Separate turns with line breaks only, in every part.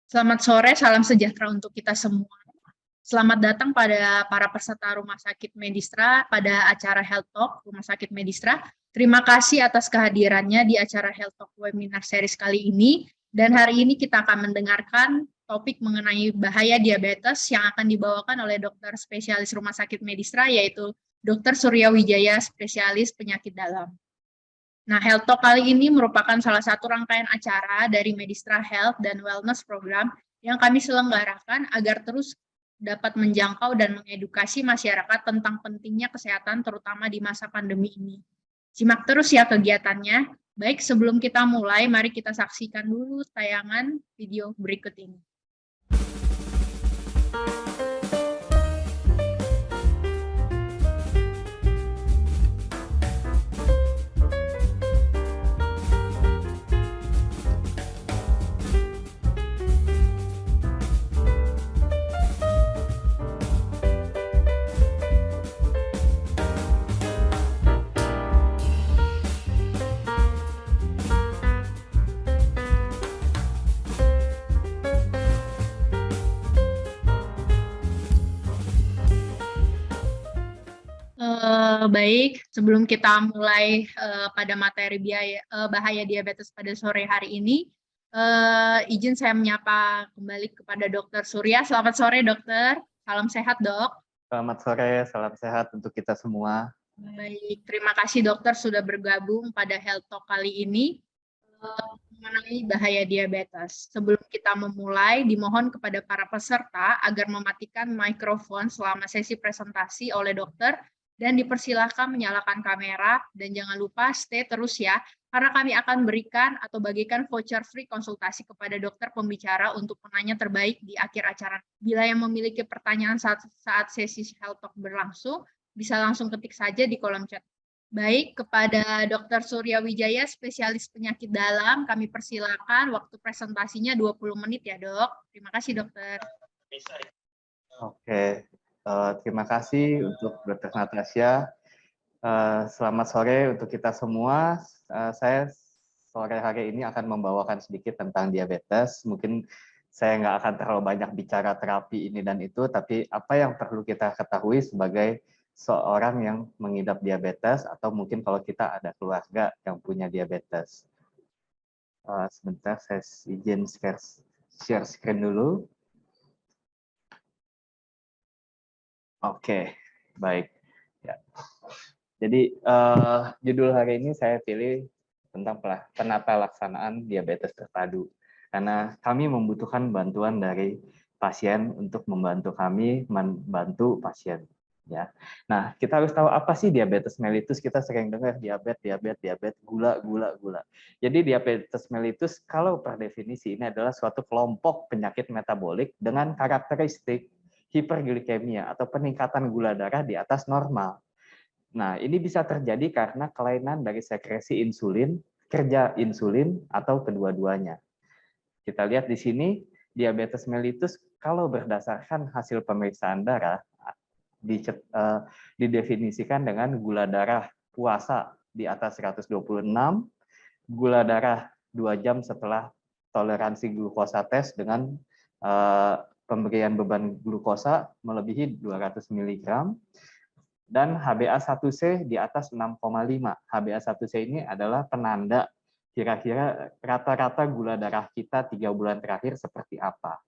Selamat sore, salam sejahtera untuk kita semua. Selamat datang pada para peserta Rumah Sakit Medistra pada acara Health Talk Rumah Sakit Medistra. Terima kasih atas kehadirannya di acara Health Talk Webinar Series kali ini. Dan hari ini kita akan mendengarkan topik mengenai bahaya diabetes yang akan dibawakan oleh dokter spesialis Rumah Sakit Medistra, yaitu Dr. Surya Wijaya, spesialis penyakit dalam. Nah, Health Talk kali ini merupakan salah satu rangkaian acara dari Medistra Health dan Wellness Program yang kami selenggarakan agar terus dapat menjangkau dan mengedukasi masyarakat tentang pentingnya kesehatan terutama di masa pandemi ini. Simak terus ya kegiatannya. Baik, sebelum kita mulai, mari kita saksikan dulu tayangan video berikut ini. Baik, sebelum kita mulai pada materi bahaya diabetes pada sore hari ini, izin saya menyapa kembali kepada Dr. Surya. Selamat sore, Dokter. Salam sehat, Dok.
Selamat sore, salam sehat untuk kita semua.
Baik, terima kasih Dokter sudah bergabung pada Health Talk kali ini mengenai bahaya diabetes. Sebelum kita memulai, dimohon kepada para peserta agar mematikan mikrofon selama sesi presentasi oleh dokter dan dipersilahkan menyalakan kamera, dan jangan lupa stay terus ya, karena kami akan berikan atau bagikan voucher free konsultasi kepada dokter pembicara untuk penanya terbaik di akhir acara. Bila yang memiliki pertanyaan saat sesi Health Talk berlangsung, bisa langsung ketik saja di kolom chat. Baik, kepada Dr. Surya Wijaya, spesialis penyakit dalam, kami persilakan waktu presentasinya 20 menit ya, Dok. Terima kasih, Dokter.
Oke. Terima kasih untuk Dr. Natasha. Selamat sore untuk kita semua. Saya sore hari ini akan membawakan sedikit tentang diabetes. Mungkin saya nggak akan terlalu banyak bicara terapi ini dan itu, tapi apa yang perlu kita ketahui sebagai seorang yang mengidap diabetes, atau mungkin kalau kita ada keluarga yang punya diabetes. Sebentar, saya izin share screen dulu. Oke, baik. Ya. Jadi judul hari ini saya pilih tentang penata laksanaan diabetes terpadu, karena kami membutuhkan bantuan dari pasien untuk membantu kami membantu pasien. Ya, nah kita harus tahu apa sih diabetes mellitus. Kita sering dengar diabetes, gula. Jadi diabetes mellitus kalau per definisi ini adalah suatu kelompok penyakit metabolik dengan karakteristik hiperglikemia atau peningkatan gula darah di atas normal. Nah, ini bisa terjadi karena kelainan dari sekresi insulin, kerja insulin, atau kedua-duanya. Kita lihat di sini, diabetes mellitus kalau berdasarkan hasil pemeriksaan darah, didefinisikan dengan gula darah puasa di atas 126, gula darah 2 jam setelah toleransi glukosa tes dengan pemberian beban glukosa melebihi 200 mg, dan HbA1c di atas 6,5. HbA1c ini adalah penanda kira-kira rata-rata gula darah kita 3 bulan terakhir seperti apa.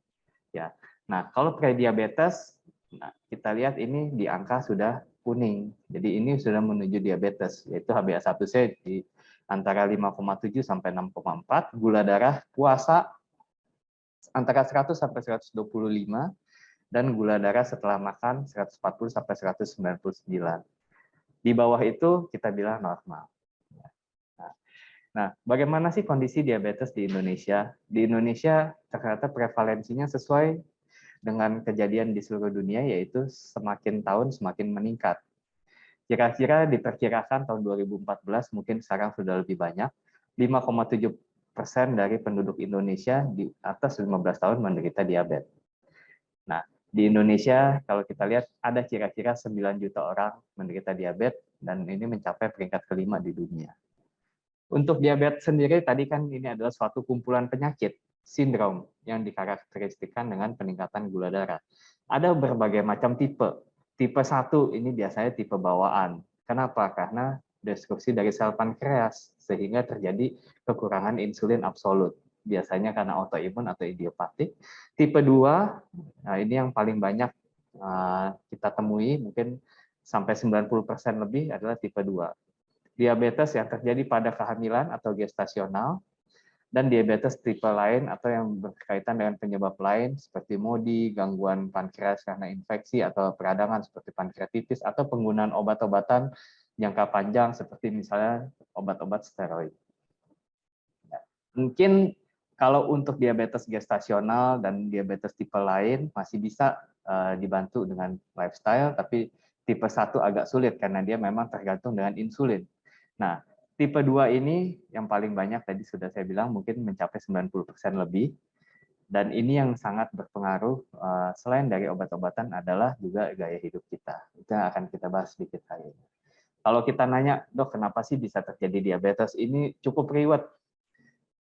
Ya. Nah, kalau prediabetes, nah, kita lihat ini di angka sudah kuning. Jadi ini sudah menuju diabetes, yaitu HbA1c di antara 5,7 sampai 6,4, gula darah puasa antara 100 sampai 125, dan gula darah setelah makan 140 sampai 199. Di bawah itu kita bilang normal. Nah, bagaimana sih kondisi diabetes di Indonesia? Di Indonesia ternyata prevalensinya sesuai dengan kejadian di seluruh dunia, yaitu semakin tahun semakin meningkat. Kira-kira diperkirakan tahun 2014 mungkin sekarang sudah lebih banyak, 5,7% dari penduduk Indonesia di atas 15 tahun menderita diabetes. Nah, di Indonesia kalau kita lihat ada kira-kira 9 juta orang menderita diabetes, dan ini mencapai peringkat kelima di dunia. Untuk diabetes sendiri tadi kan ini adalah suatu kumpulan penyakit. sindrom yang dikarakteristikkan dengan peningkatan gula darah. Ada berbagai macam tipe. Tipe 1 ini biasanya tipe bawaan. Kenapa? Karena destruksi dari sel pankreas, sehingga terjadi kekurangan insulin absolut. Biasanya karena autoimun atau idiopatik. Tipe 2, nah ini yang paling banyak kita temui, mungkin sampai 90% lebih adalah tipe 2. Diabetes yang terjadi pada kehamilan atau gestasional, dan diabetes tipe lain atau yang berkaitan dengan penyebab lain seperti MODY, gangguan pankreas karena infeksi atau peradangan seperti pankreatitis, atau penggunaan obat-obatan jangka panjang seperti misalnya obat-obat steroid. Mungkin kalau untuk diabetes gestasional dan diabetes tipe lain masih bisa dibantu dengan lifestyle, tapi tipe 1 agak sulit karena dia memang tergantung dengan insulin. Nah, tipe 2 ini yang paling banyak tadi sudah saya bilang mungkin mencapai 90% lebih. Dan ini yang sangat berpengaruh selain dari obat-obatan adalah juga gaya hidup kita. Itu yang akan kita bahas sedikit hari ini. Kalau kita nanya, dok kenapa sih bisa terjadi diabetes? Ini cukup riwet.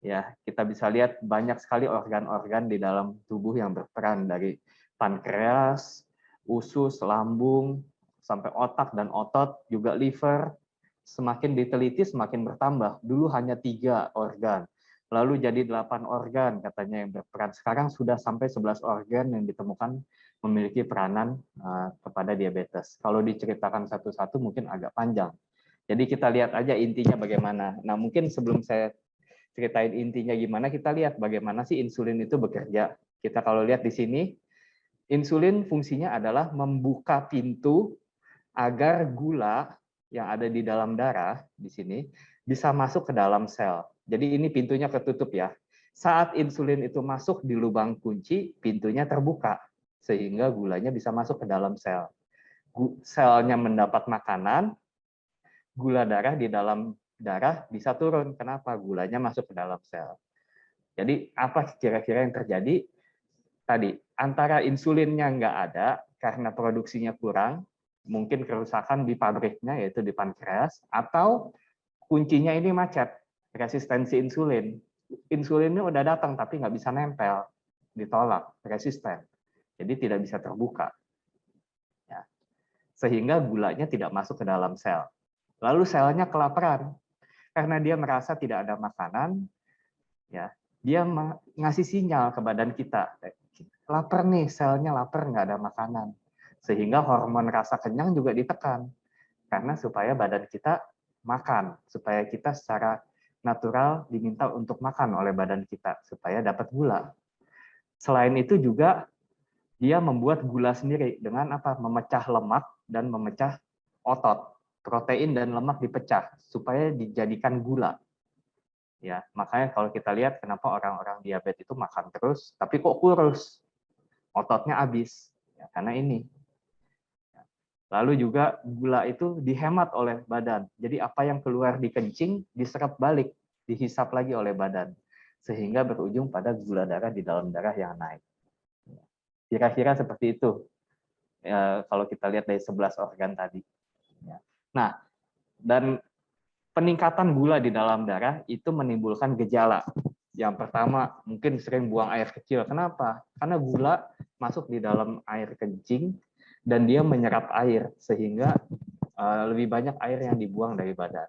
Ya, kita bisa lihat banyak sekali organ-organ di dalam tubuh yang berperan dari pankreas, usus, lambung, sampai otak dan otot, juga liver. Semakin diteliti semakin bertambah. Dulu hanya 3 organ, lalu jadi 8 organ katanya yang berperan. Sekarang sudah sampai 11 organ yang ditemukan memiliki peranan kepada diabetes. Kalau diceritakan satu-satu mungkin agak panjang. Jadi kita lihat aja intinya bagaimana. Nah, mungkin sebelum saya ceritain intinya gimana, kita lihat bagaimana sih insulin itu bekerja. Kita kalau lihat di sini, insulin fungsinya adalah membuka pintu agar gula yang ada di dalam darah di sini bisa masuk ke dalam sel. Jadi ini pintunya ketutup ya. Saat insulin itu masuk di lubang kunci, pintunya terbuka sehingga gulanya bisa masuk ke dalam sel. Selnya mendapat makanan, gula darah di dalam darah bisa turun. Kenapa? Gulanya masuk ke dalam sel. Jadi apa kira-kira yang terjadi? Tadi, antara insulinnya nggak ada karena produksinya kurang, mungkin kerusakan di pabriknya yaitu di pankreas, atau kuncinya ini macet, resistensi insulin. Insulinnya udah datang tapi nggak bisa nempel, ditolak, resisten. Jadi tidak bisa terbuka. Ya. Sehingga gulanya tidak masuk ke dalam sel. Lalu selnya kelaparan. Karena dia merasa tidak ada makanan, ya dia ngasih sinyal ke badan kita. Lapar nih, selnya lapar, nggak ada makanan. Sehingga hormon rasa kenyang juga ditekan. Karena supaya badan kita makan, supaya kita secara natural diminta untuk makan oleh badan kita, supaya dapat gula. Selain itu juga dia membuat gula sendiri dengan apa? Memecah lemak dan memecah otot. Protein dan lemak dipecah supaya dijadikan gula. Ya, makanya kalau kita lihat kenapa orang-orang diabetes itu makan terus, tapi kok kurus, ototnya habis, ya, karena ini. Lalu juga gula itu dihemat oleh badan. Jadi apa yang keluar di kencing diserap balik, dihisap lagi oleh badan, sehingga berujung pada gula darah di dalam darah yang naik. Kira-kira seperti itu. Ya, kalau kita lihat dari 11 organ tadi. Ya. Nah, dan peningkatan gula di dalam darah itu menimbulkan gejala. Yang pertama, mungkin sering buang air kecil. Kenapa? Karena gula masuk di dalam air kencing dan dia menyerap air sehingga lebih banyak air yang dibuang dari badan.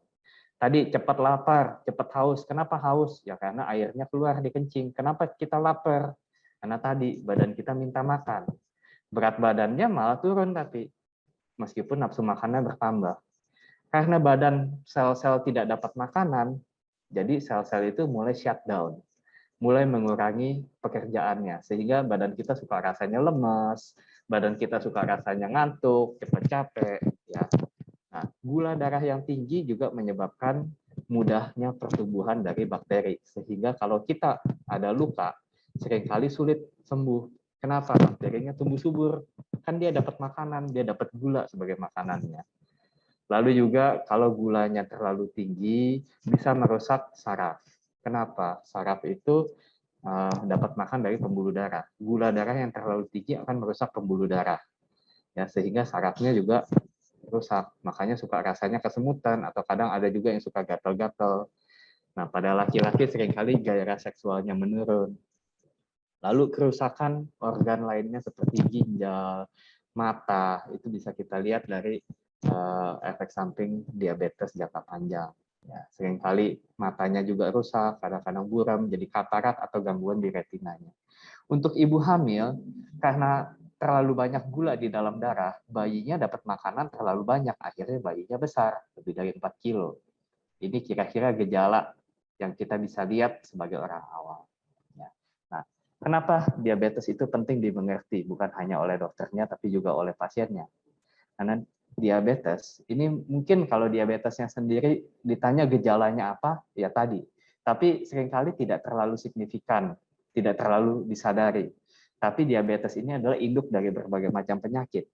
Tadi cepat lapar, cepat haus. Kenapa haus? Ya karena airnya keluar di kencing. Kenapa kita lapar? Karena tadi badan kita minta makan. Berat badannya malah turun tapi meskipun nafsu makannya bertambah. Karena badan sel-sel tidak dapat makanan, jadi sel-sel itu mulai shutdown, mulai mengurangi pekerjaannya, sehingga badan kita suka rasanya lemas, badan kita suka rasanya ngantuk, cepat capek. Ya. Nah, gula darah yang tinggi juga menyebabkan mudahnya pertumbuhan dari bakteri, sehingga kalau kita ada luka, seringkali sulit sembuh. Kenapa? Bakterinya tumbuh subur, kan dia dapat makanan, dia dapat gula sebagai makanannya. Lalu juga kalau gulanya terlalu tinggi bisa merusak saraf. Kenapa? Saraf itu dapat makan dari pembuluh darah. Gula darah yang terlalu tinggi akan merusak pembuluh darah. Ya, sehingga sarafnya juga rusak. Makanya suka rasanya kesemutan atau kadang ada juga yang suka gatal-gatal. Nah, pada laki-laki seringkali gairah seksualnya menurun. Lalu kerusakan organ lainnya seperti ginjal, mata, itu bisa kita lihat dari efek samping diabetes jangka panjang. Ya, seringkali matanya juga rusak, kadang-kadang buram, jadi katarak atau gangguan di retinanya. Untuk ibu hamil, karena terlalu banyak gula di dalam darah, bayinya dapat makanan terlalu banyak, akhirnya bayinya besar, lebih dari 4 kilo. Ini kira-kira gejala yang kita bisa lihat sebagai orang awam. Ya. Nah, kenapa diabetes itu penting dimengerti, bukan hanya oleh dokternya, tapi juga oleh pasiennya. Karena diabetes, ini mungkin kalau diabetesnya sendiri ditanya gejalanya apa, ya tadi. Tapi seringkali tidak terlalu signifikan, tidak terlalu disadari. Tapi diabetes ini adalah induk dari berbagai macam penyakit.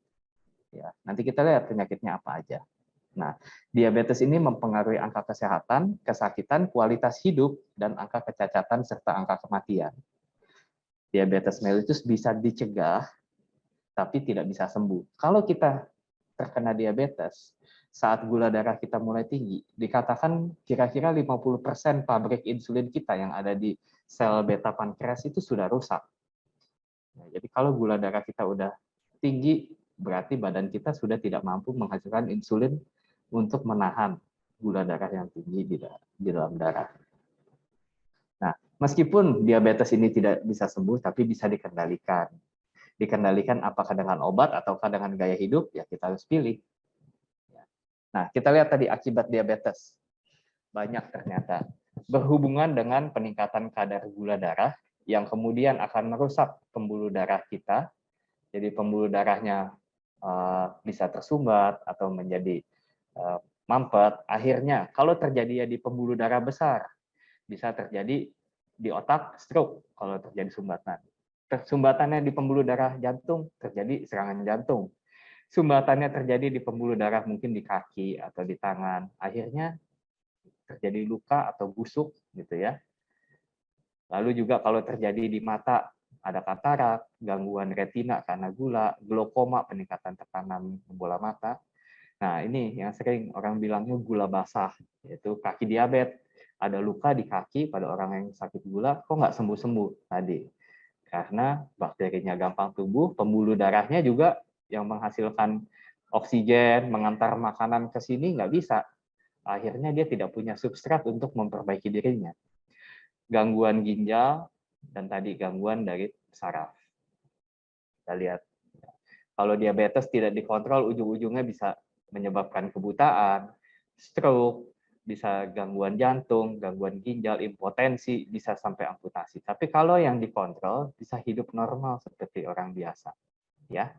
Ya, nanti kita lihat penyakitnya apa aja. Nah, diabetes ini mempengaruhi angka kesehatan, kesakitan, kualitas hidup, dan angka kecacatan serta angka kematian. Diabetes mellitus bisa dicegah, tapi tidak bisa sembuh. Kalau kita terkena diabetes, saat gula darah kita mulai tinggi, dikatakan kira-kira 50% pabrik insulin kita yang ada di sel beta pankreas itu sudah rusak. Nah, jadi kalau gula darah kita udah tinggi, berarti badan kita sudah tidak mampu menghasilkan insulin untuk menahan gula darah yang tinggi di dalam darah. Nah, meskipun diabetes ini tidak bisa sembuh, tapi bisa dikendalikan. Dikendalikan apakah dengan obat ataukah dengan gaya hidup, ya kita harus pilih. Nah, kita lihat tadi akibat diabetes. Banyak ternyata. Berhubungan dengan peningkatan kadar gula darah yang kemudian akan merusak pembuluh darah kita. Jadi pembuluh darahnya bisa tersumbat atau menjadi mampet. Akhirnya, kalau terjadi di pembuluh darah besar, bisa terjadi di otak stroke kalau terjadi sumbatan. Sumbatannya di pembuluh darah jantung, terjadi serangan jantung. Sumbatannya terjadi di pembuluh darah mungkin di kaki atau di tangan. Akhirnya terjadi luka atau busuk gitu ya. Lalu juga kalau terjadi di mata, ada katarak, gangguan retina karena gula, glaukoma, peningkatan tekanan bola mata. Nah, ini yang sering orang bilangnya gula basah, yaitu kaki diabetes. Ada luka di kaki pada orang yang sakit gula, kok nggak sembuh-sembuh tadi. Karena bakterinya gampang tumbuh, pembuluh darahnya juga yang menghasilkan oksigen, mengantar makanan ke sini nggak bisa. Akhirnya dia tidak punya substrat untuk memperbaiki dirinya. Gangguan ginjal, dan tadi gangguan dari saraf. Kita lihat, kalau diabetes tidak dikontrol, ujung-ujungnya bisa menyebabkan kebutaan, stroke, bisa gangguan jantung, gangguan ginjal, impotensi, bisa sampai amputasi. Tapi kalau yang dikontrol, bisa hidup normal seperti orang biasa. Ya.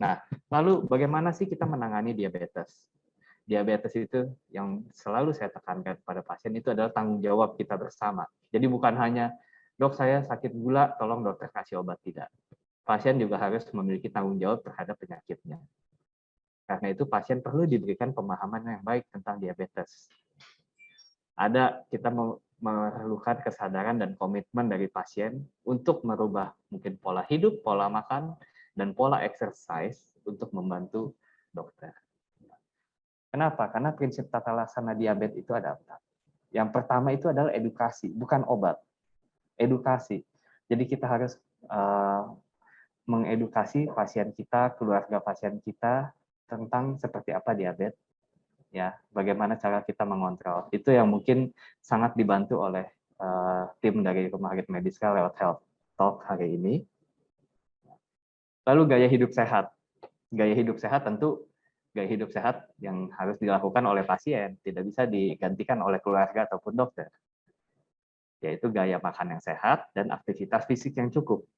Nah, lalu bagaimana sih kita menangani diabetes? Diabetes itu yang selalu saya tekankan pada pasien itu adalah tanggung jawab kita bersama. Jadi bukan hanya, dok saya sakit gula, tolong dokter kasih obat, tidak. Pasien juga harus memiliki tanggung jawab terhadap penyakitnya. Karena itu pasien perlu diberikan pemahaman yang baik tentang diabetes. Kita memerlukan kesadaran dan komitmen dari pasien untuk merubah mungkin pola hidup, pola makan, dan pola exercise untuk membantu dokter. Kenapa? Karena prinsip tata laksana diabetes itu ada empat. Yang pertama itu adalah edukasi, bukan obat. Edukasi. Jadi kita harus mengedukasi pasien kita, keluarga pasien kita tentang seperti apa diabetes, ya, bagaimana cara kita mengontrol. Itu yang mungkin sangat dibantu oleh tim dari Rumah Sakit Mediska lewat Health Talk hari ini. Lalu gaya hidup sehat. Gaya hidup sehat tentu gaya hidup sehat yang harus dilakukan oleh pasien, tidak bisa digantikan oleh keluarga ataupun dokter. Yaitu gaya makan yang sehat dan aktivitas fisik yang cukup.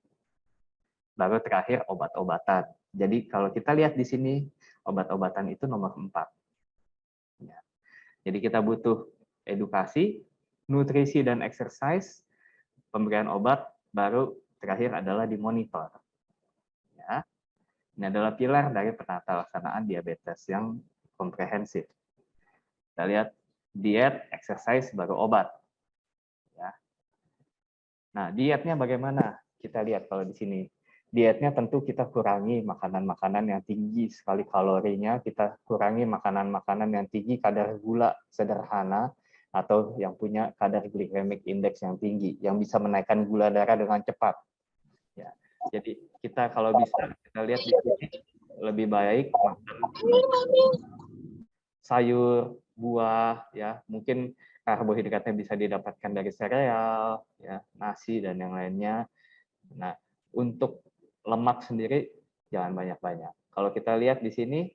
Lalu terakhir obat-obatan. Jadi kalau kita lihat di sini, obat-obatan itu nomor 4. Ya. Jadi kita butuh edukasi, nutrisi dan exercise, pemberian obat, baru terakhir adalah dimonitor. Ya. Ini adalah pilar dari penata laksanaan diabetes yang komprehensif. Kita lihat diet, exercise, baru obat. Ya. Nah, dietnya bagaimana? Kita lihat kalau di sini. Dietnya tentu kita kurangi makanan-makanan yang tinggi sekali kalorinya, kita kurangi makanan-makanan yang tinggi kadar gula sederhana, atau yang punya kadar glycemic index yang tinggi, yang bisa menaikkan gula darah dengan cepat. Jadi kita kalau bisa kita lihat di sini lebih baik makan sayur, buah, ya mungkin karbohidratnya bisa didapatkan dari sereal, ya nasi dan yang lainnya. Nah, untuk lemak sendiri jangan banyak-banyak. Kalau kita lihat di sini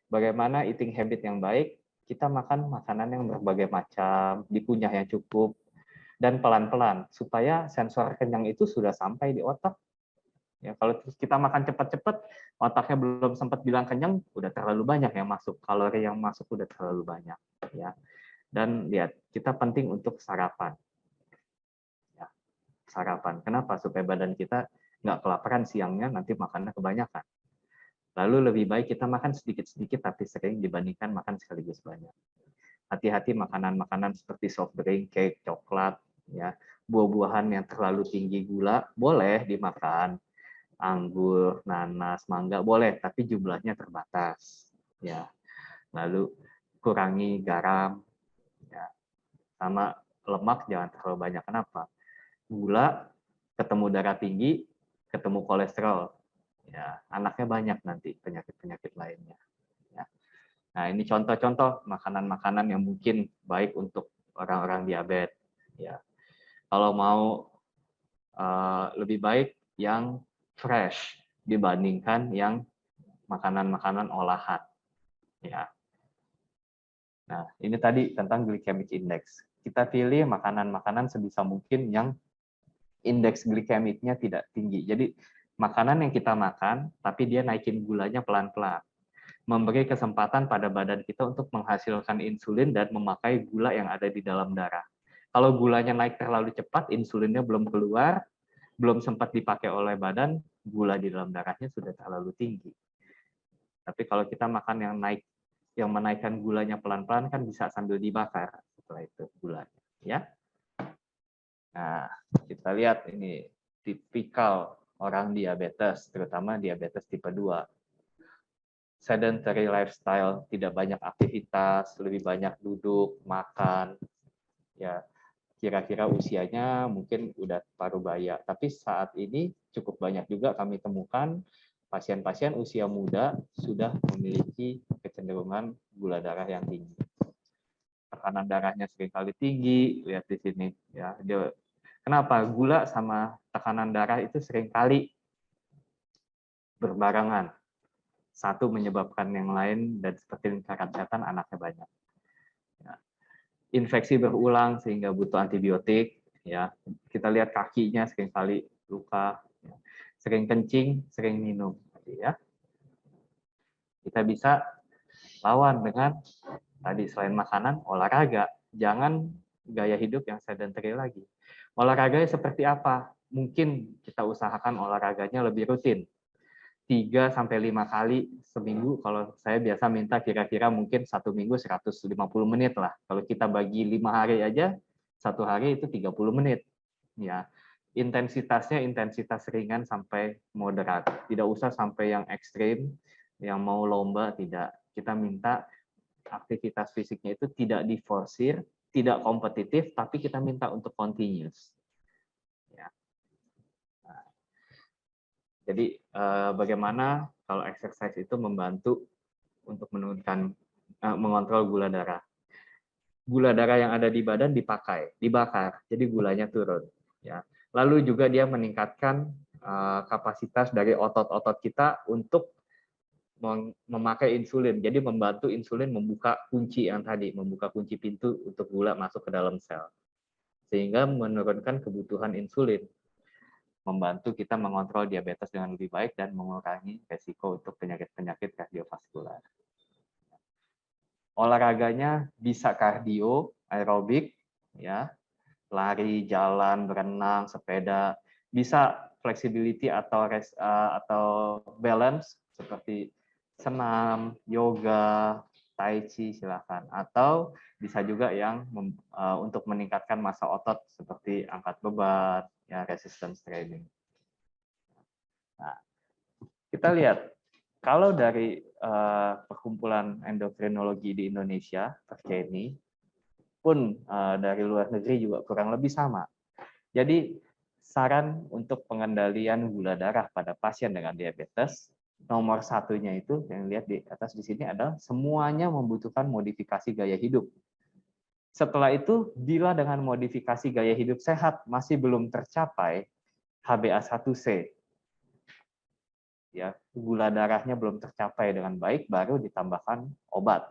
bagaimana eating habit yang baik, kita makan makanan yang berbagai macam, dikunyah yang cukup, dan pelan-pelan supaya sensor kenyang itu sudah sampai di otak. Ya, kalau kita makan cepat-cepat, otaknya belum sempat bilang kenyang, udah terlalu banyak yang masuk, kalori yang masuk udah terlalu banyak. Ya, dan lihat kita penting untuk sarapan. Ya, sarapan. Kenapa? Supaya badan kita nggak kelaparan siangnya, nanti makannya kebanyakan. Lalu lebih baik kita makan sedikit-sedikit tapi sering dibandingkan makan sekaligus banyak. Hati-hati makanan-makanan seperti soft drink, cake, coklat, ya, buah-buahan yang terlalu tinggi gula boleh dimakan, anggur, nanas, mangga boleh, tapi jumlahnya terbatas. Ya, lalu kurangi garam, ya, sama lemak jangan terlalu banyak. Kenapa? Gula ketemu darah tinggi, ketemu kolesterol, ya anaknya banyak nanti penyakit-penyakit lainnya. Ya. Nah ini contoh-contoh makanan-makanan yang mungkin baik untuk orang-orang diabetes. Ya, kalau mau lebih baik yang fresh dibandingkan yang makanan-makanan olahan. Ya. Nah, ini tadi tentang glycemic index. Kita pilih makanan-makanan sebisa mungkin yang indeks glikemiknya tidak tinggi. Jadi makanan yang kita makan, tapi dia naikin gulanya pelan-pelan. Memberi kesempatan pada badan kita untuk menghasilkan insulin dan memakai gula yang ada di dalam darah. Kalau gulanya naik terlalu cepat, insulinnya belum keluar, belum sempat dipakai oleh badan, gula di dalam darahnya sudah terlalu tinggi. Tapi kalau kita makan yang menaikkan gulanya pelan-pelan kan bisa sambil dibakar setelah itu gulanya, ya. Nah, kita lihat ini tipikal orang diabetes, terutama diabetes tipe 2. Sedentary lifestyle, tidak banyak aktivitas, lebih banyak duduk, makan, ya kira-kira usianya mungkin udah parubaya. Tapi saat ini cukup banyak juga kami temukan pasien-pasien usia muda sudah memiliki kecenderungan gula darah yang tinggi. Tekanan darahnya seringkali tinggi, lihat di sini ya. Kenapa? Gula sama tekanan darah itu seringkali berbarengan. Satu menyebabkan yang lain, dan seperti lingkaran setan anaknya banyak. Ya. Infeksi berulang sehingga butuh antibiotik. Ya, kita lihat kakinya seringkali luka, ya. Sering kencing, sering minum. Ya. Kita bisa lawan dengan tadi selain makanan, olahraga. Jangan gaya hidup yang sedentary lagi. Olahraganya seperti apa? Mungkin kita usahakan olahraganya lebih rutin. 3-5 kali seminggu, kalau saya biasa minta kira-kira mungkin 1 minggu 150 menit lah. Kalau kita bagi 5 hari aja, 1 hari itu 30 menit. Ya, intensitasnya intensitas ringan sampai moderat. Tidak usah sampai yang ekstrim, yang mau lomba, tidak. Kita minta aktivitas fisiknya itu tidak diforsir, tidak kompetitif, tapi kita minta untuk continuous. Ya. Nah, jadi bagaimana kalau exercise itu membantu untuk menurunkan, mengontrol gula darah. Gula darah yang ada di badan dibakar, jadi gulanya turun. Ya. Lalu juga dia meningkatkan kapasitas dari otot-otot kita untuk memakai insulin. Jadi membantu insulin membuka kunci yang tadi, membuka kunci pintu untuk gula masuk ke dalam sel. Sehingga menurunkan kebutuhan insulin. Membantu kita mengontrol diabetes dengan lebih baik dan mengurangi resiko untuk penyakit-penyakit kardiovaskular. Olahraganya bisa kardio, aerobik, ya, lari, jalan, berenang, sepeda, bisa flexibility atau balance seperti senam, yoga, tai chi silakan, atau bisa juga yang untuk meningkatkan massa otot seperti angkat beban, ya resistance training. Nah, kita lihat kalau dari perkumpulan endokrinologi di Indonesia, PERKENI, pun dari luar negeri juga kurang lebih sama. Jadi saran untuk pengendalian gula darah pada pasien dengan diabetes, nomor satunya itu yang lihat di atas di sini adalah semuanya membutuhkan modifikasi gaya hidup. Setelah itu, bila dengan modifikasi gaya hidup sehat masih belum tercapai HbA1c, ya gula darahnya belum tercapai dengan baik, baru ditambahkan obat.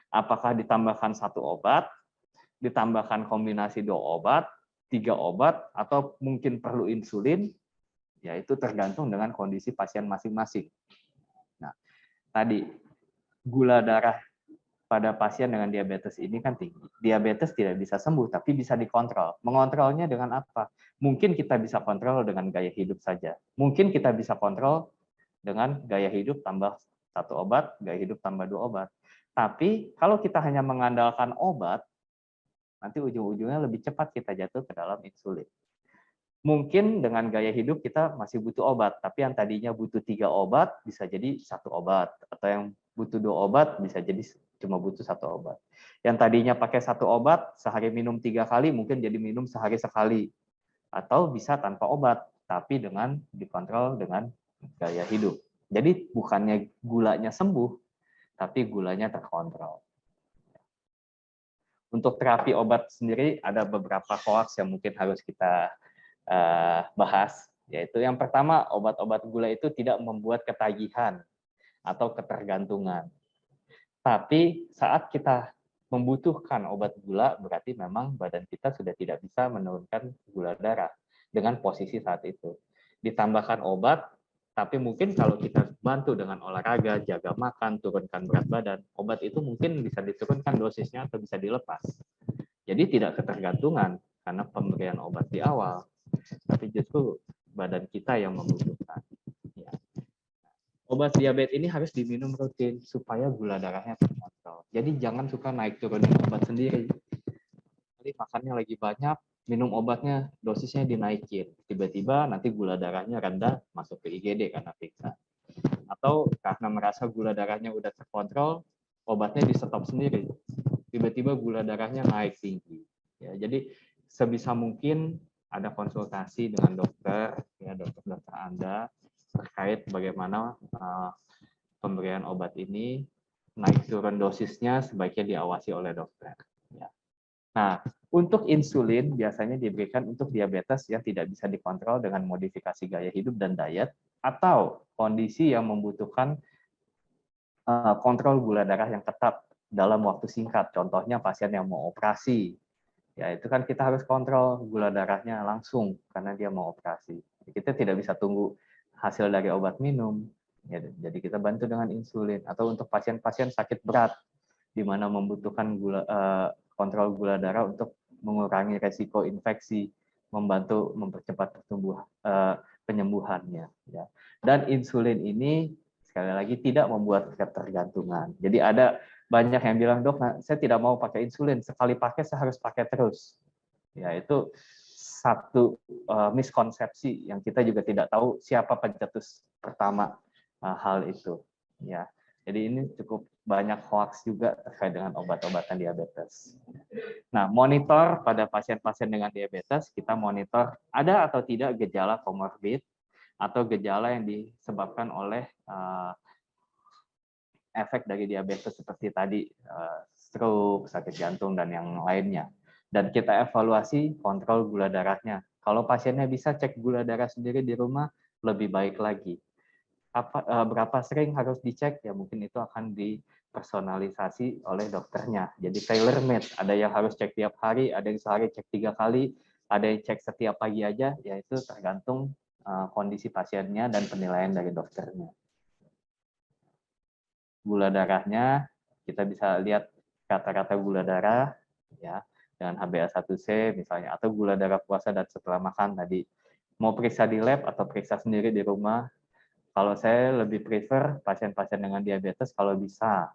Apakah ditambahkan 1 obat, ditambahkan kombinasi 2 obat, 3 obat, atau mungkin perlu insulin, ya itu tergantung dengan kondisi pasien masing-masing. Nah, tadi gula darah pada pasien dengan diabetes ini kan tinggi. Diabetes tidak bisa sembuh, tapi bisa dikontrol. Mengontrolnya dengan apa? Mungkin kita bisa kontrol dengan gaya hidup saja. Mungkin kita bisa kontrol dengan gaya hidup tambah 1 obat, gaya hidup tambah 2 obat. Tapi kalau kita hanya mengandalkan obat, nanti ujung-ujungnya lebih cepat kita jatuh ke dalam insulin. Mungkin dengan gaya hidup kita masih butuh obat, tapi yang tadinya butuh 3 obat bisa jadi 1 obat, atau yang butuh 2 obat bisa jadi cuma butuh 1 obat. Yang tadinya pakai 1 obat sehari minum 3 kali mungkin jadi minum sehari sekali, atau bisa tanpa obat tapi dengan dikontrol dengan gaya hidup. Jadi bukannya gulanya sembuh, tapi gulanya terkontrol. Untuk terapi obat sendiri ada beberapa hoax yang mungkin harus kita bahas, yaitu yang pertama, obat-obat gula itu tidak membuat ketagihan atau ketergantungan. Tapi saat kita membutuhkan obat gula, berarti memang badan kita sudah tidak bisa menurunkan gula darah dengan posisi saat itu. Ditambahkan obat, tapi mungkin kalau kita bantu dengan olahraga, jaga makan, turunkan berat badan, obat itu mungkin bisa diturunkan dosisnya atau bisa dilepas. Jadi tidak ketergantungan karena pemberian obat di awal, tapi justru badan kita yang membutuhkan. Ya. Obat diabetes ini harus diminum rutin supaya gula darahnya terkontrol. Jadi jangan suka naik turunin obat sendiri. Jadi makannya lagi banyak, minum obatnya dosisnya dinaikin. Tiba-tiba nanti gula darahnya rendah, masuk ke IGD karena pingsan. Atau karena merasa gula darahnya udah terkontrol, obatnya di stop sendiri. Tiba-tiba gula darahnya naik tinggi. Ya, jadi sebisa mungkin ada konsultasi dengan dokter, ya dokter-dokter Anda terkait bagaimana pemberian obat ini, naik turun dosisnya sebaiknya diawasi oleh dokter. Ya. Nah, untuk insulin biasanya diberikan untuk diabetes yang tidak bisa dikontrol dengan modifikasi gaya hidup dan diet, atau kondisi yang membutuhkan kontrol gula darah yang ketat dalam waktu singkat. Contohnya pasien yang mau operasi, ya itu kan kita harus kontrol gula darahnya langsung karena dia mau operasi. Kita tidak bisa tunggu hasil dari obat minum, ya, jadi kita bantu dengan insulin. Atau untuk pasien-pasien sakit berat di mana membutuhkan kontrol gula darah untuk mengurangi resiko infeksi, membantu mempercepat penyembuhannya. Ya. Dan insulin ini sekali lagi tidak membuat ketergantungan. Jadi ada banyak yang bilang, dok, saya tidak mau pakai insulin, sekali pakai saya harus pakai terus. Ya, itu satu miskonsepsi yang kita juga tidak tahu siapa pencetus pertama hal itu. Ya, jadi ini cukup banyak hoax juga terkait dengan obat-obatan diabetes. Nah, monitor pada pasien-pasien dengan diabetes, kita monitor ada atau tidak gejala komorbid atau gejala yang disebabkan oleh efek dari diabetes seperti tadi stroke, sakit jantung, dan yang lainnya. Dan kita evaluasi kontrol gula darahnya. Kalau pasiennya bisa cek gula darah sendiri di rumah, lebih baik lagi. Berapa sering harus dicek? Ya mungkin itu akan dipersonalisasi oleh dokternya. Jadi tailor-made. Ada yang harus cek tiap hari, ada yang sehari cek 3 kali, ada yang cek setiap pagi aja. Ya itu tergantung kondisi pasiennya dan penilaian dari dokternya. Gula darahnya, kita bisa lihat rata-rata gula darah, ya, dengan HbA1c misalnya, atau gula darah puasa dan setelah makan tadi. Mau periksa di lab atau periksa sendiri di rumah, kalau saya lebih prefer pasien-pasien dengan diabetes kalau bisa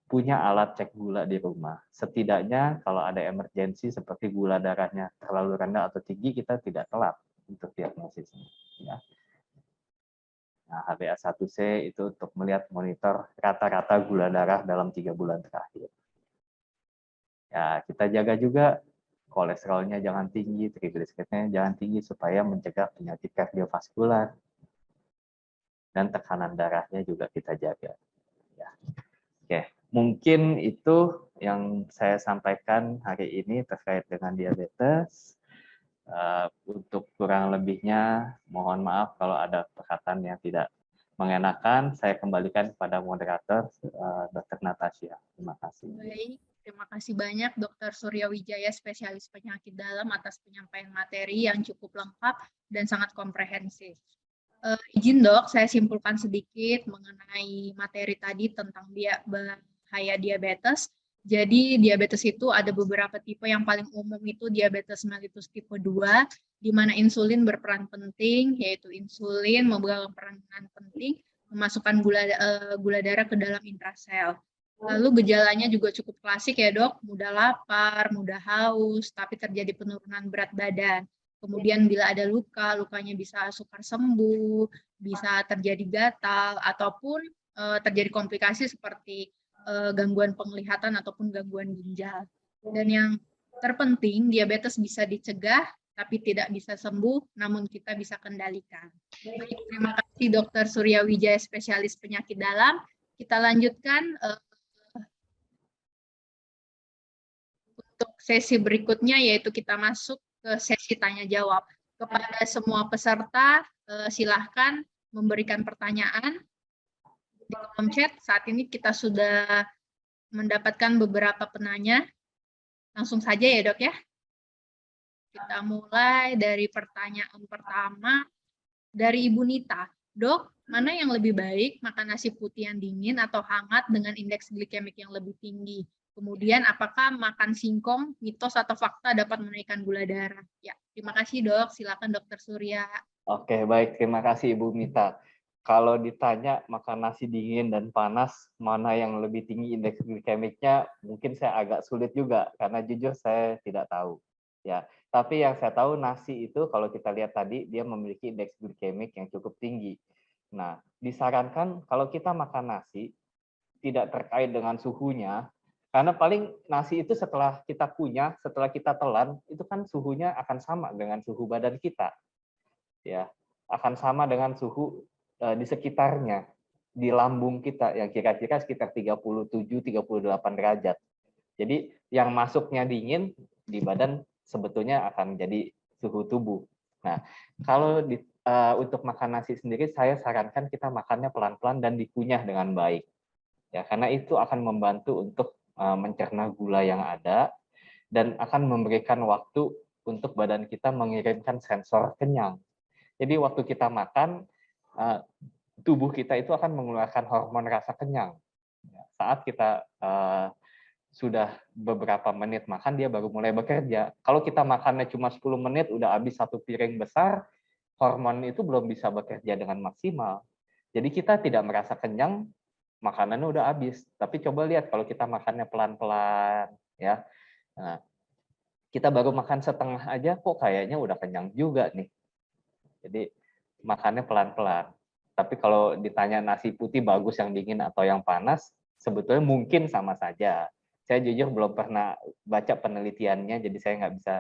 punya alat cek gula di rumah. Setidaknya kalau ada emergensi seperti gula darahnya terlalu rendah atau tinggi, kita tidak telat untuk diagnosisnya. Ya. Nah, HbA1c itu untuk melihat monitor rata-rata gula darah dalam 3 bulan terakhir. Ya, kita jaga juga kolesterolnya jangan tinggi, trigliseridnya jangan tinggi supaya mencegah penyakit kardiovaskular dan tekanan darahnya juga kita jaga. Ya. Oke, mungkin itu yang saya sampaikan hari ini terkait dengan diabetes. Untuk kurang lebihnya, mohon maaf kalau ada perkataan yang tidak mengenakan. Saya kembalikan kepada moderator, Dr. Natasha. Terima kasih.
Baik, terima kasih banyak Dr. Surya Wijaya, spesialis penyakit dalam, atas penyampaian materi yang cukup lengkap dan sangat komprehensif. Izin dok, saya simpulkan sedikit mengenai materi tadi tentang bahaya diabetes. Jadi diabetes itu ada beberapa tipe, yang paling umum itu diabetes mellitus tipe 2, di mana insulin berperan penting, yaitu insulin memegang peranan penting memasukkan gula darah ke dalam intrasel. Lalu gejalanya juga cukup klasik ya dok, mudah lapar, mudah haus, tapi terjadi penurunan berat badan. Kemudian bila ada luka, lukanya bisa sukar sembuh, bisa terjadi gatal, ataupun terjadi komplikasi seperti gangguan penglihatan ataupun gangguan ginjal. Dan yang terpenting, diabetes bisa dicegah, tapi tidak bisa sembuh, namun kita bisa kendalikan. Baik, terima kasih Dr. Surya Wijaya, spesialis penyakit dalam. Kita lanjutkan untuk sesi berikutnya, yaitu kita masuk ke sesi tanya jawab. Kepada semua peserta, silahkan memberikan pertanyaan di kolom chat. Saat ini kita sudah mendapatkan beberapa penanya. Langsung saja ya dok ya. Kita mulai dari pertanyaan pertama dari Ibu Nita. Dok, mana yang lebih baik, makan nasi putih yang dingin atau hangat dengan indeks glikemik yang lebih tinggi? Kemudian, apakah makan singkong, mitos atau fakta dapat menaikkan gula darah? Ya, terima kasih dok. Silakan Dokter Surya.
Oke, baik. Terima kasih Ibu Mita. Kalau ditanya makan nasi dingin dan panas, mana yang lebih tinggi indeks glikemiknya, mungkin saya agak sulit juga, karena jujur saya tidak tahu. Ya, tapi yang saya tahu nasi itu kalau kita lihat tadi, dia memiliki indeks glikemik yang cukup tinggi. Nah, disarankan kalau kita makan nasi, tidak terkait dengan suhunya, karena paling nasi itu setelah kita kunyah, setelah kita telan, itu kan suhunya akan sama dengan suhu badan kita. Ya, akan sama dengan suhu di sekitarnya, di lambung kita yang kira-kira sekitar 37-38 derajat. Jadi yang masuknya dingin di badan sebetulnya akan jadi suhu tubuh. Nah, kalau untuk makan nasi sendiri, saya sarankan kita makannya pelan-pelan dan dikunyah dengan baik. Ya, karena itu akan membantu untuk mencerna gula yang ada dan akan memberikan waktu untuk badan kita mengirimkan sensor kenyang. Jadi waktu kita makan, tubuh kita itu akan mengeluarkan hormon rasa kenyang. Saat kita sudah beberapa menit makan, dia baru mulai bekerja. Kalau kita makannya cuma 10 menit, udah habis satu piring besar, hormon itu belum bisa bekerja dengan maksimal. Jadi kita tidak merasa kenyang, makanannya udah habis. Tapi coba lihat kalau kita makannya pelan-pelan, ya. Nah, kita baru makan setengah aja, kok kayaknya udah kenyang juga nih. Jadi makannya pelan-pelan. Tapi kalau ditanya nasi putih bagus yang dingin atau yang panas, sebetulnya mungkin sama saja. Saya jujur belum pernah baca penelitiannya, jadi saya nggak bisa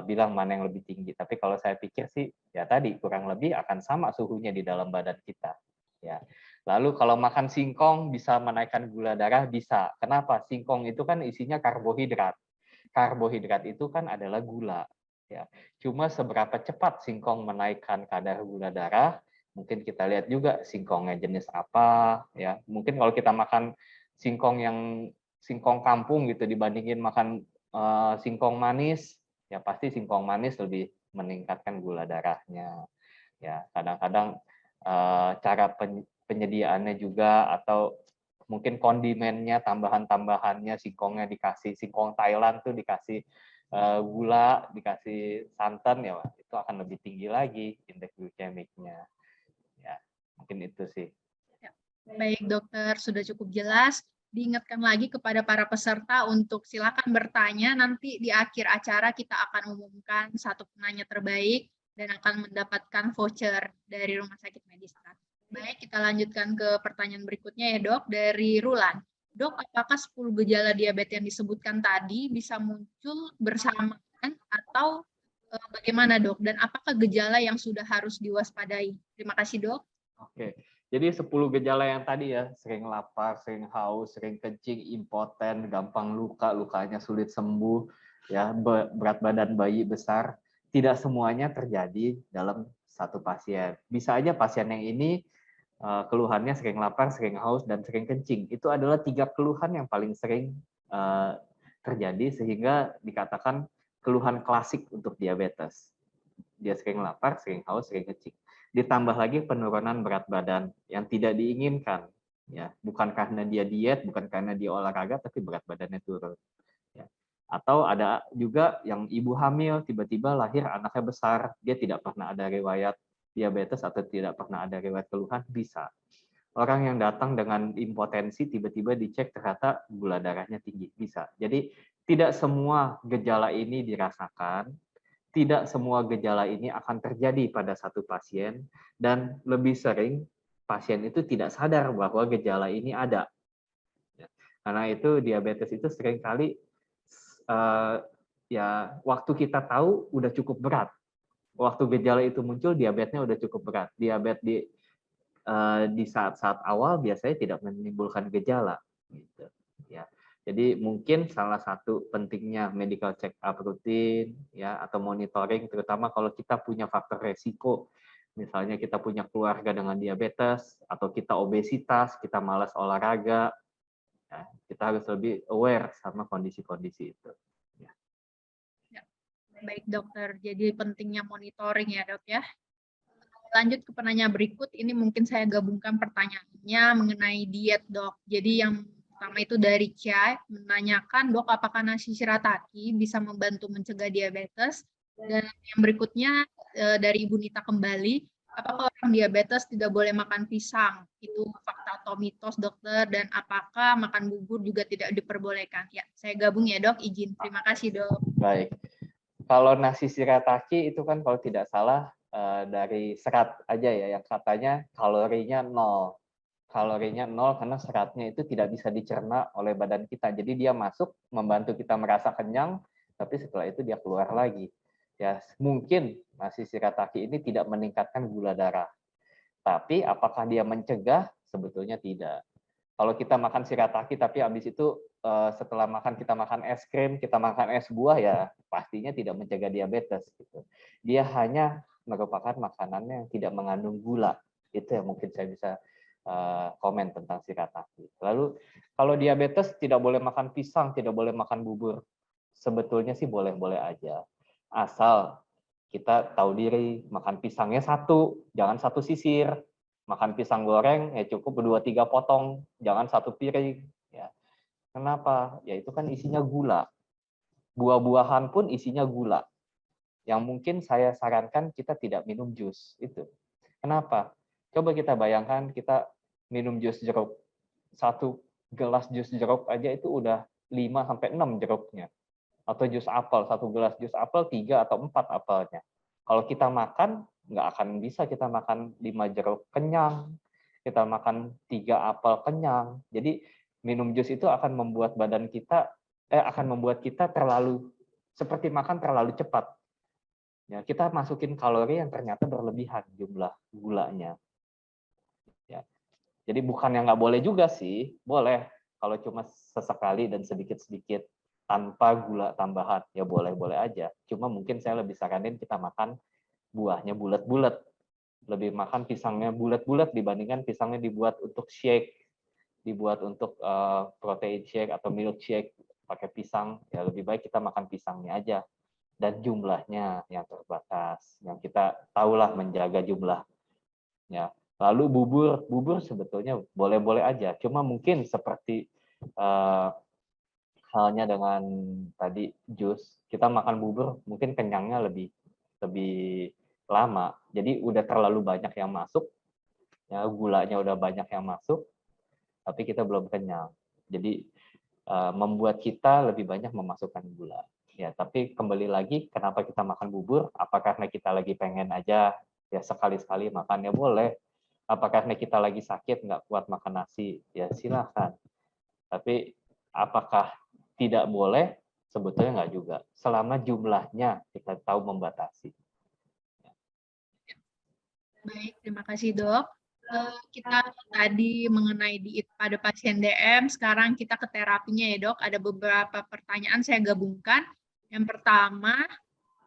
bilang mana yang lebih tinggi. Tapi kalau saya pikir sih, ya tadi kurang lebih akan sama suhunya di dalam badan kita. Ya. Lalu kalau makan singkong bisa menaikkan gula darah, bisa. Kenapa? Singkong itu kan isinya karbohidrat. Karbohidrat itu kan adalah gula. Ya. Cuma seberapa cepat singkong menaikkan kadar gula darah, mungkin kita lihat juga singkongnya jenis apa. Ya. Mungkin kalau kita makan singkong kampung gitu dibandingin makan singkong manis, ya pasti singkong manis lebih meningkatkan gula darahnya. Ya, kadang-kadang cara penyediaannya juga atau mungkin kondimennya, tambahan-tambahannya, singkongnya dikasih singkong Thailand tuh dikasih gula, dikasih santan, ya itu akan lebih tinggi lagi indeks glikemiknya. Ya, mungkin itu sih.
Ya. Baik dokter, sudah cukup jelas. Diingatkan lagi kepada para peserta untuk silakan bertanya, nanti di akhir acara kita akan umumkan satu penanya terbaik dan akan mendapatkan voucher dari Rumah Sakit Medistra. Baik, kita lanjutkan ke pertanyaan berikutnya ya dok, dari Rulan. Dok, apakah 10 gejala diabetes yang disebutkan tadi bisa muncul bersamaan atau bagaimana, Dok? Dan apakah gejala yang sudah harus diwaspadai? Terima kasih, Dok.
Oke, jadi 10 gejala yang tadi ya, sering lapar, sering haus, sering kencing, impoten, gampang luka, lukanya sulit sembuh, ya, berat badan bayi besar, tidak semuanya terjadi dalam satu pasien. Bisa aja pasien yang ini keluhannya sering lapar, sering haus, dan sering kencing. Itu adalah 3 keluhan yang paling sering terjadi sehingga dikatakan keluhan klasik untuk diabetes. Dia sering lapar, sering haus, sering kencing. Ditambah lagi penurunan berat badan yang tidak diinginkan, ya, bukan karena dia diet, bukan karena dia olahraga, tapi berat badannya turun. Ya. Atau ada juga yang ibu hamil tiba-tiba lahir anaknya besar, dia tidak pernah ada riwayat diabetes atau tidak pernah ada riwayat keluhan, bisa. Orang yang datang dengan impotensi tiba-tiba dicek ternyata gula darahnya tinggi, bisa. Jadi tidak semua gejala ini dirasakan, tidak semua gejala ini akan terjadi pada satu pasien, dan lebih sering pasien itu tidak sadar bahwa gejala ini ada. Karena itu diabetes itu seringkali ya waktu kita tahu udah cukup berat. Waktu gejala itu muncul diabetesnya udah cukup berat. Diabetes di saat-saat awal biasanya tidak menimbulkan gejala. Gitu. Ya. Jadi mungkin salah satu pentingnya medical check up rutin, ya, atau monitoring, terutama kalau kita punya faktor resiko, misalnya kita punya keluarga dengan diabetes, atau kita obesitas, kita malas olahraga, ya, kita harus lebih aware sama kondisi-kondisi itu. Ya.
Ya. Baik, dokter. Jadi pentingnya monitoring ya, dok ya. Lanjut ke penanya berikut, ini mungkin saya gabungkan pertanyaannya mengenai diet, dok. Jadi yang pertama itu dari Kia, menanyakan, dok, apakah nasi shirataki bisa membantu mencegah diabetes? Dan yang berikutnya dari Ibu Nita kembali, apakah orang diabetes tidak boleh makan pisang? Itu fakta atau mitos, dokter? Dan apakah makan bubur juga tidak diperbolehkan? Ya, saya gabung ya, dok. Izin. Terima kasih, dok.
Baik. Kalau nasi shirataki itu kan kalau tidak salah dari serat aja ya, yang katanya kalorinya 0. Kalorinya 0 karena seratnya itu tidak bisa dicerna oleh badan kita. Jadi dia masuk membantu kita merasa kenyang, tapi setelah itu dia keluar lagi. Ya, mungkin nasi shirataki ini tidak meningkatkan gula darah. Tapi apakah dia mencegah? Sebetulnya tidak. Kalau kita makan shirataki tapi habis itu setelah makan kita makan es krim, kita makan es buah, ya pastinya tidak mencegah diabetes gitu. Dia hanya merupakan makanannya yang tidak mengandung gula. Itu yang mungkin saya bisa komen tentang shirataki. Lalu kalau diabetes tidak boleh makan pisang, tidak boleh makan bubur. Sebetulnya sih boleh-boleh aja. Asal kita tahu diri, makan pisangnya satu, jangan satu sisir. Makan pisang goreng ya cukup 2-3 potong, jangan satu piring. Ya. Kenapa? Ya itu kan isinya gula. Buah-buahan pun isinya gula. Yang mungkin saya sarankan kita tidak minum jus itu. Kenapa? Coba kita bayangkan kita minum jus jeruk. 1 gelas jus jeruk aja itu udah 5-6 jeruknya. Atau jus apel, 1 gelas jus apel 3 atau 4 apelnya. Kalau kita makan, nggak akan bisa kita makan 5 jeruk kenyang, kita makan 3 apel kenyang. Jadi minum jus itu akan membuat badan kita, akan membuat kita terlalu, seperti makan terlalu cepat. Ya, kita masukin kalori yang ternyata berlebihan jumlah gulanya. Ya. Jadi bukan yang nggak boleh juga sih, boleh. Kalau cuma sesekali dan sedikit-sedikit tanpa gula tambahan, ya boleh-boleh aja. Cuma mungkin saya lebih saranin kita makan buahnya bulat-bulat. Lebih makan pisangnya bulat-bulat dibandingkan pisangnya dibuat untuk shake, dibuat untuk protein shake atau milk shake pakai pisang. Ya lebih baik kita makan pisangnya aja. Dan jumlahnya yang terbatas. Yang kita tahulah menjaga jumlah. Ya. Lalu bubur sebetulnya boleh-boleh aja. Cuma mungkin seperti halnya dengan tadi jus, kita makan bubur mungkin kenyangnya lebih lama. Jadi udah terlalu banyak yang masuk, ya gulanya udah banyak yang masuk, tapi kita belum kenyang. Jadi membuat kita lebih banyak memasukkan gula. Ya, tapi kembali lagi, kenapa kita makan bubur? Apa karena kita lagi pengen aja ya sekali-sekali makan, ya boleh. Apa karena kita lagi sakit nggak kuat makan nasi? Ya silakan. Tapi apakah tidak boleh? Sebetulnya nggak juga. Selama jumlahnya kita tahu membatasi.
Baik, terima kasih dok. Kita tadi mengenai diet pada pasien DM, sekarang kita ke terapinya ya dok. Ada beberapa pertanyaan saya gabungkan. Yang pertama,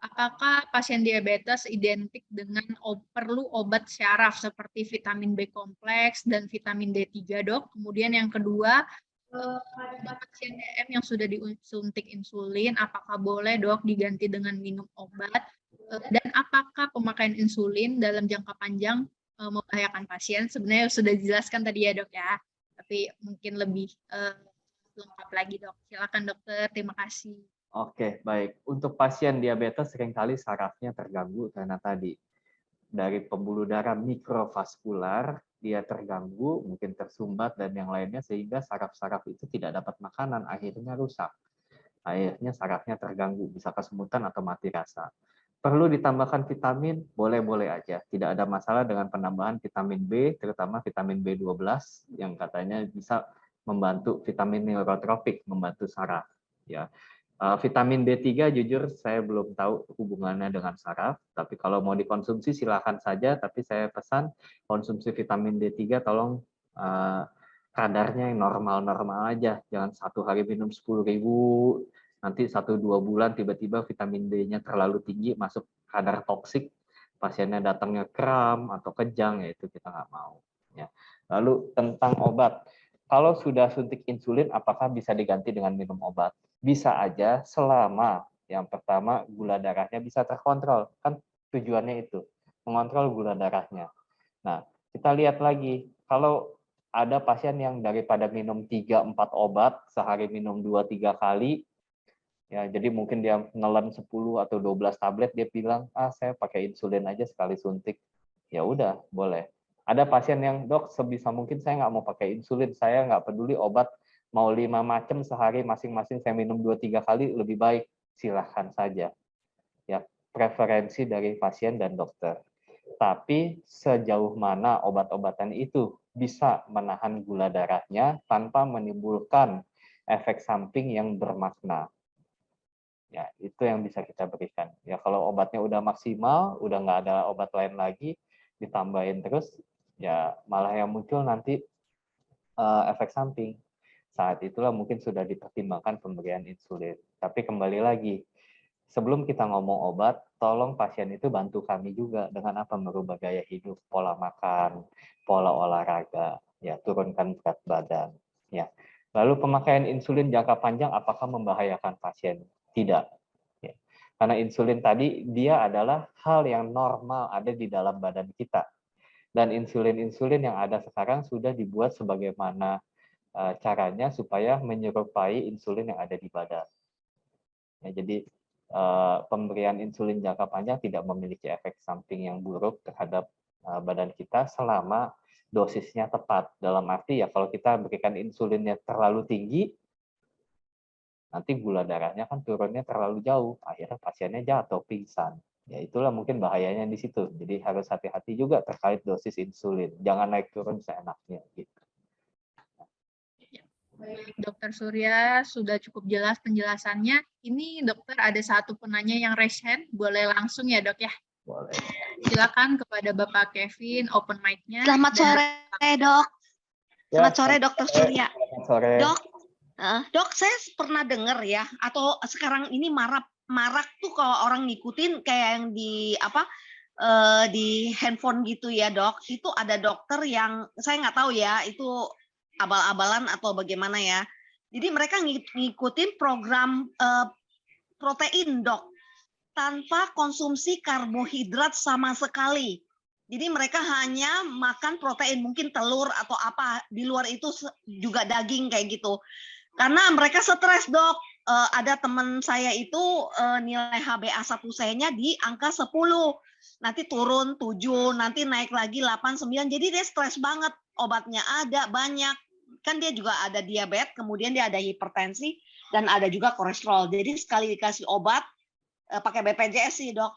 apakah pasien diabetes identik dengan perlu obat syaraf seperti vitamin B kompleks dan vitamin D3 dok? Kemudian yang kedua, pada pasien DM yang sudah disuntik insulin, apakah boleh dok diganti dengan minum obat? Dan apakah pemakaian insulin dalam jangka panjang membahayakan pasien? Sebenarnya sudah dijelaskan tadi ya dok ya, tapi mungkin lebih lengkap lagi dok. Silakan dokter, terima kasih.
Oke, baik. Untuk pasien diabetes seringkali sarafnya terganggu karena tadi dari pembuluh darah mikrovaskular dia terganggu, mungkin tersumbat dan yang lainnya sehingga saraf-saraf itu tidak dapat makanan, akhirnya rusak. Akhirnya sarafnya terganggu, bisa kesemutan atau mati rasa. Perlu ditambahkan vitamin, boleh-boleh aja. Tidak ada masalah dengan penambahan vitamin B, terutama vitamin B12 yang katanya bisa membantu vitamin neurotropik, membantu saraf. Ya, vitamin D3 jujur saya belum tahu hubungannya dengan saraf, tapi kalau mau dikonsumsi silakan saja, tapi saya pesan konsumsi vitamin D3 tolong kadarnya yang normal-normal aja, jangan satu hari minum 10.000, nanti 1-2 bulan tiba-tiba vitamin D-nya terlalu tinggi, masuk kadar toksik, pasiennya datangnya kram atau kejang, ya itu kita nggak mau. Ya. Lalu tentang obat, kalau sudah suntik insulin, apakah bisa diganti dengan minum obat? Bisa aja selama yang pertama gula darahnya bisa terkontrol. Kan tujuannya itu, mengontrol gula darahnya. Nah, kita lihat lagi, kalau ada pasien yang daripada minum 3-4 obat, sehari minum 2-3 kali, ya jadi mungkin dia nelen 10 atau 12 tablet, dia bilang, saya pakai insulin aja sekali suntik. Ya udah, boleh. Ada pasien yang, dok, sebisa mungkin saya nggak mau pakai insulin, saya nggak peduli obat mau 5 macam sehari masing-masing saya minum 2-3 kali, lebih baik. Silahkan saja. Ya, preferensi dari pasien dan dokter. Tapi sejauh mana obat-obatan itu bisa menahan gula darahnya tanpa menimbulkan efek samping yang bermakna. Ya, itu yang bisa kita berikan. Ya, kalau obatnya udah maksimal, udah nggak ada obat lain lagi, ditambahin terus, ya malah yang muncul nanti efek samping. Saat itulah mungkin sudah dipertimbangkan pemberian insulin. Tapi kembali lagi, sebelum kita ngomong obat, tolong pasien itu bantu kami juga dengan apa, merubah gaya hidup, pola makan, pola olahraga, ya turunkan berat badan. Ya. Lalu pemakaian insulin jangka panjang apakah membahayakan pasien? Tidak. Ya. Karena insulin tadi dia adalah hal yang normal ada di dalam badan kita. Dan insulin-insulin yang ada sekarang sudah dibuat sebagaimana caranya supaya menyerupai insulin yang ada di badan. Ya, jadi pemberian insulin jangka panjang tidak memiliki efek samping yang buruk terhadap badan kita selama dosisnya tepat. Dalam arti ya kalau kita berikan insulinnya terlalu tinggi, nanti gula darahnya kan turunnya terlalu jauh, akhirnya pasiennya jatuh pingsan. Ya itulah mungkin bahayanya di situ. Jadi harus hati-hati juga terkait dosis insulin. Jangan naik turun seenaknya gitu.
Baik, Dokter Surya, sudah cukup jelas penjelasannya. Ini dokter ada satu penanya yang raise hand, boleh langsung ya dok ya?
Boleh.
Silakan kepada Bapak Kevin, open mic-nya.
Selamat sore dok. Selamat sore Dokter Surya.
Selamat sore.
Dok, saya pernah dengar ya, atau sekarang ini marak tuh kalau orang ngikutin kayak yang di handphone gitu ya dok. Itu ada dokter yang saya nggak tahu ya, itu abal-abalan atau bagaimana ya. Jadi mereka ngikutin program protein dok, tanpa konsumsi karbohidrat sama sekali. Jadi mereka hanya makan protein, mungkin telur atau apa, di luar itu juga daging kayak gitu. Karena mereka stres dok. Ada teman saya itu nilai HbA1c-nya di angka 10. Nanti turun 7, nanti naik lagi 8, 9. Jadi dia stres banget. Obatnya ada banyak. Kan dia juga ada diabetes, kemudian dia ada hipertensi, dan ada juga kolesterol. Jadi sekali dikasih obat, pakai BPJS sih dok,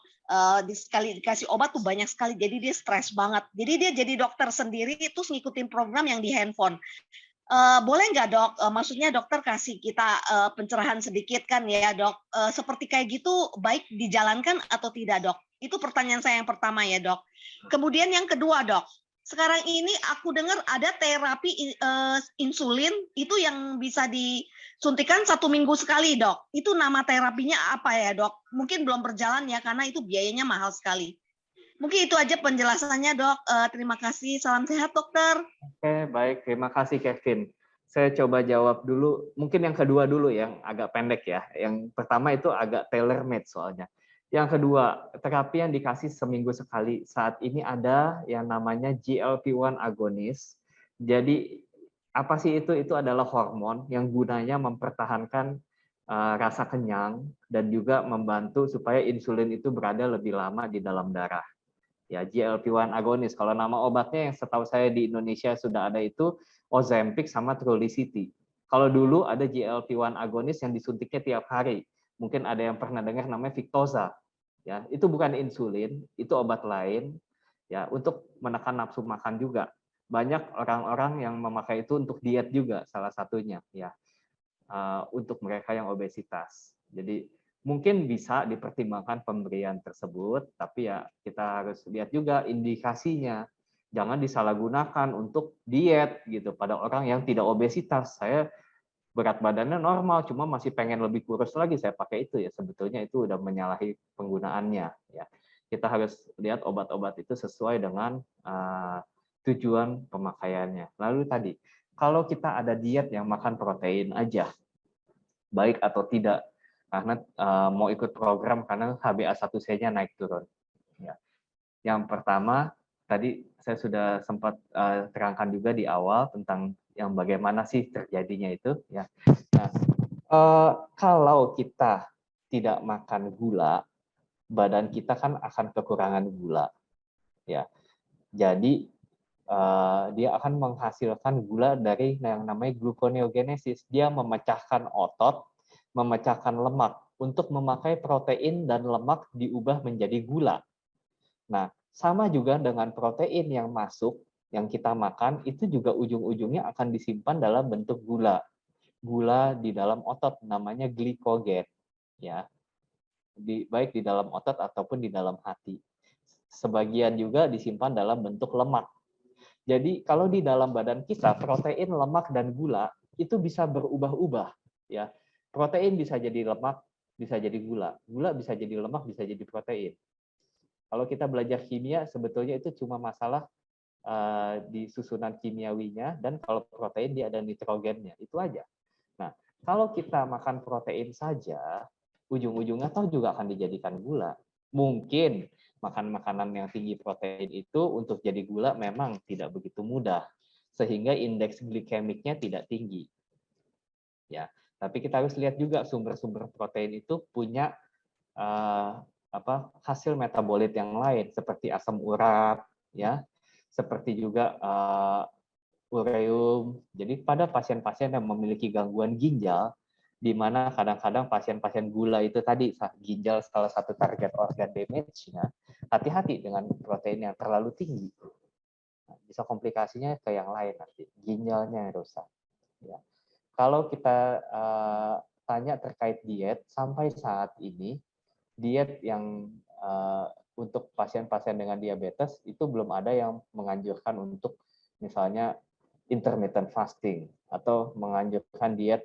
sekali dikasih obat tuh banyak sekali, jadi dia stres banget. Jadi dia jadi dokter sendiri, terus ngikutin program yang di handphone. Boleh nggak dok, maksudnya dokter kasih kita pencerahan sedikit kan ya dok, seperti kayak gitu baik dijalankan atau tidak dok? Itu pertanyaan saya yang pertama ya dok. Kemudian yang kedua dok, sekarang ini aku dengar ada terapi insulin itu yang bisa disuntikan 1 minggu sekali dok. Itu nama terapinya apa ya dok? Mungkin belum berjalan ya karena itu biayanya mahal sekali. Mungkin itu aja penjelasannya dok. Terima kasih, salam sehat dokter.
Oke, baik. Terima kasih, Kevin. Saya coba jawab dulu. Mungkin yang kedua dulu yang agak pendek ya. Yang pertama itu agak tailor-made soalnya. Yang kedua, terapi yang dikasih seminggu sekali. Saat ini ada yang namanya GLP-1 agonis. Jadi, apa sih itu? Itu adalah hormon yang gunanya mempertahankan rasa kenyang dan juga membantu supaya insulin itu berada lebih lama di dalam darah. Ya, GLP-1 agonis. Kalau nama obatnya yang setahu saya di Indonesia sudah ada itu Ozempic sama Trulicity. Kalau dulu ada GLP-1 agonis yang disuntiknya tiap hari. Mungkin ada yang pernah dengar namanya Victoza. Ya, itu bukan insulin, itu obat lain ya untuk menekan nafsu makan juga. Banyak orang-orang yang memakai itu untuk diet juga salah satunya ya. Untuk mereka yang obesitas. Jadi mungkin bisa dipertimbangkan pemberian tersebut, tapi ya kita harus lihat juga indikasinya. Jangan disalahgunakan untuk diet gitu pada orang yang tidak obesitas. Saya berat badannya normal, cuma masih pengen lebih kurus lagi, saya pakai itu ya. Sebetulnya itu udah menyalahi penggunaannya ya. Kita harus lihat obat-obat itu sesuai dengan tujuan pemakaiannya. Lalu tadi, kalau kita ada diet yang makan protein aja, baik atau tidak, karena mau ikut program karena HbA1c-nya naik turun. Ya. Yang pertama, tadi saya sudah sempat terangkan juga di awal tentang yang bagaimana sih terjadinya itu. Ya. Nah, kalau kita tidak makan gula, badan kita kan akan kekurangan gula. Ya. Jadi dia akan menghasilkan gula dari yang namanya gluconeogenesis. Dia memecahkan otot, memecahkan lemak untuk memakai protein dan lemak diubah menjadi gula. Nah, sama juga dengan protein yang masuk, yang kita makan, itu juga ujung-ujungnya akan disimpan dalam bentuk gula. Gula di dalam otot namanya glikogen, ya. Baik di dalam otot ataupun di dalam hati. Sebagian juga disimpan dalam bentuk lemak. Jadi kalau di dalam badan kita protein, lemak dan gula itu bisa berubah-ubah ya. Protein bisa jadi lemak, bisa jadi gula. Gula bisa jadi lemak, bisa jadi protein. Kalau kita belajar kimia sebetulnya itu cuma masalah di susunan kimiawinya, dan kalau protein dia ada nitrogennya, itu aja. Nah, kalau kita makan protein saja, ujung-ujungnya toh juga akan dijadikan gula. Mungkin makan makanan yang tinggi protein itu untuk jadi gula memang tidak begitu mudah, sehingga indeks glikemiknya tidak tinggi. Ya, tapi kita harus lihat juga sumber-sumber protein itu punya hasil metabolit yang lain seperti asam urat, ya, seperti juga ureum. Jadi pada pasien-pasien yang memiliki gangguan ginjal, di mana kadang-kadang pasien-pasien gula itu tadi ginjal salah satu target organ damage-nya, hati-hati dengan protein yang terlalu tinggi. Bisa komplikasinya ke yang lain nanti, ginjalnya yang rusak. Ya. Kalau kita tanya terkait diet, sampai saat ini diet yang untuk pasien-pasien dengan diabetes itu belum ada yang menganjurkan untuk misalnya intermittent fasting atau menganjurkan diet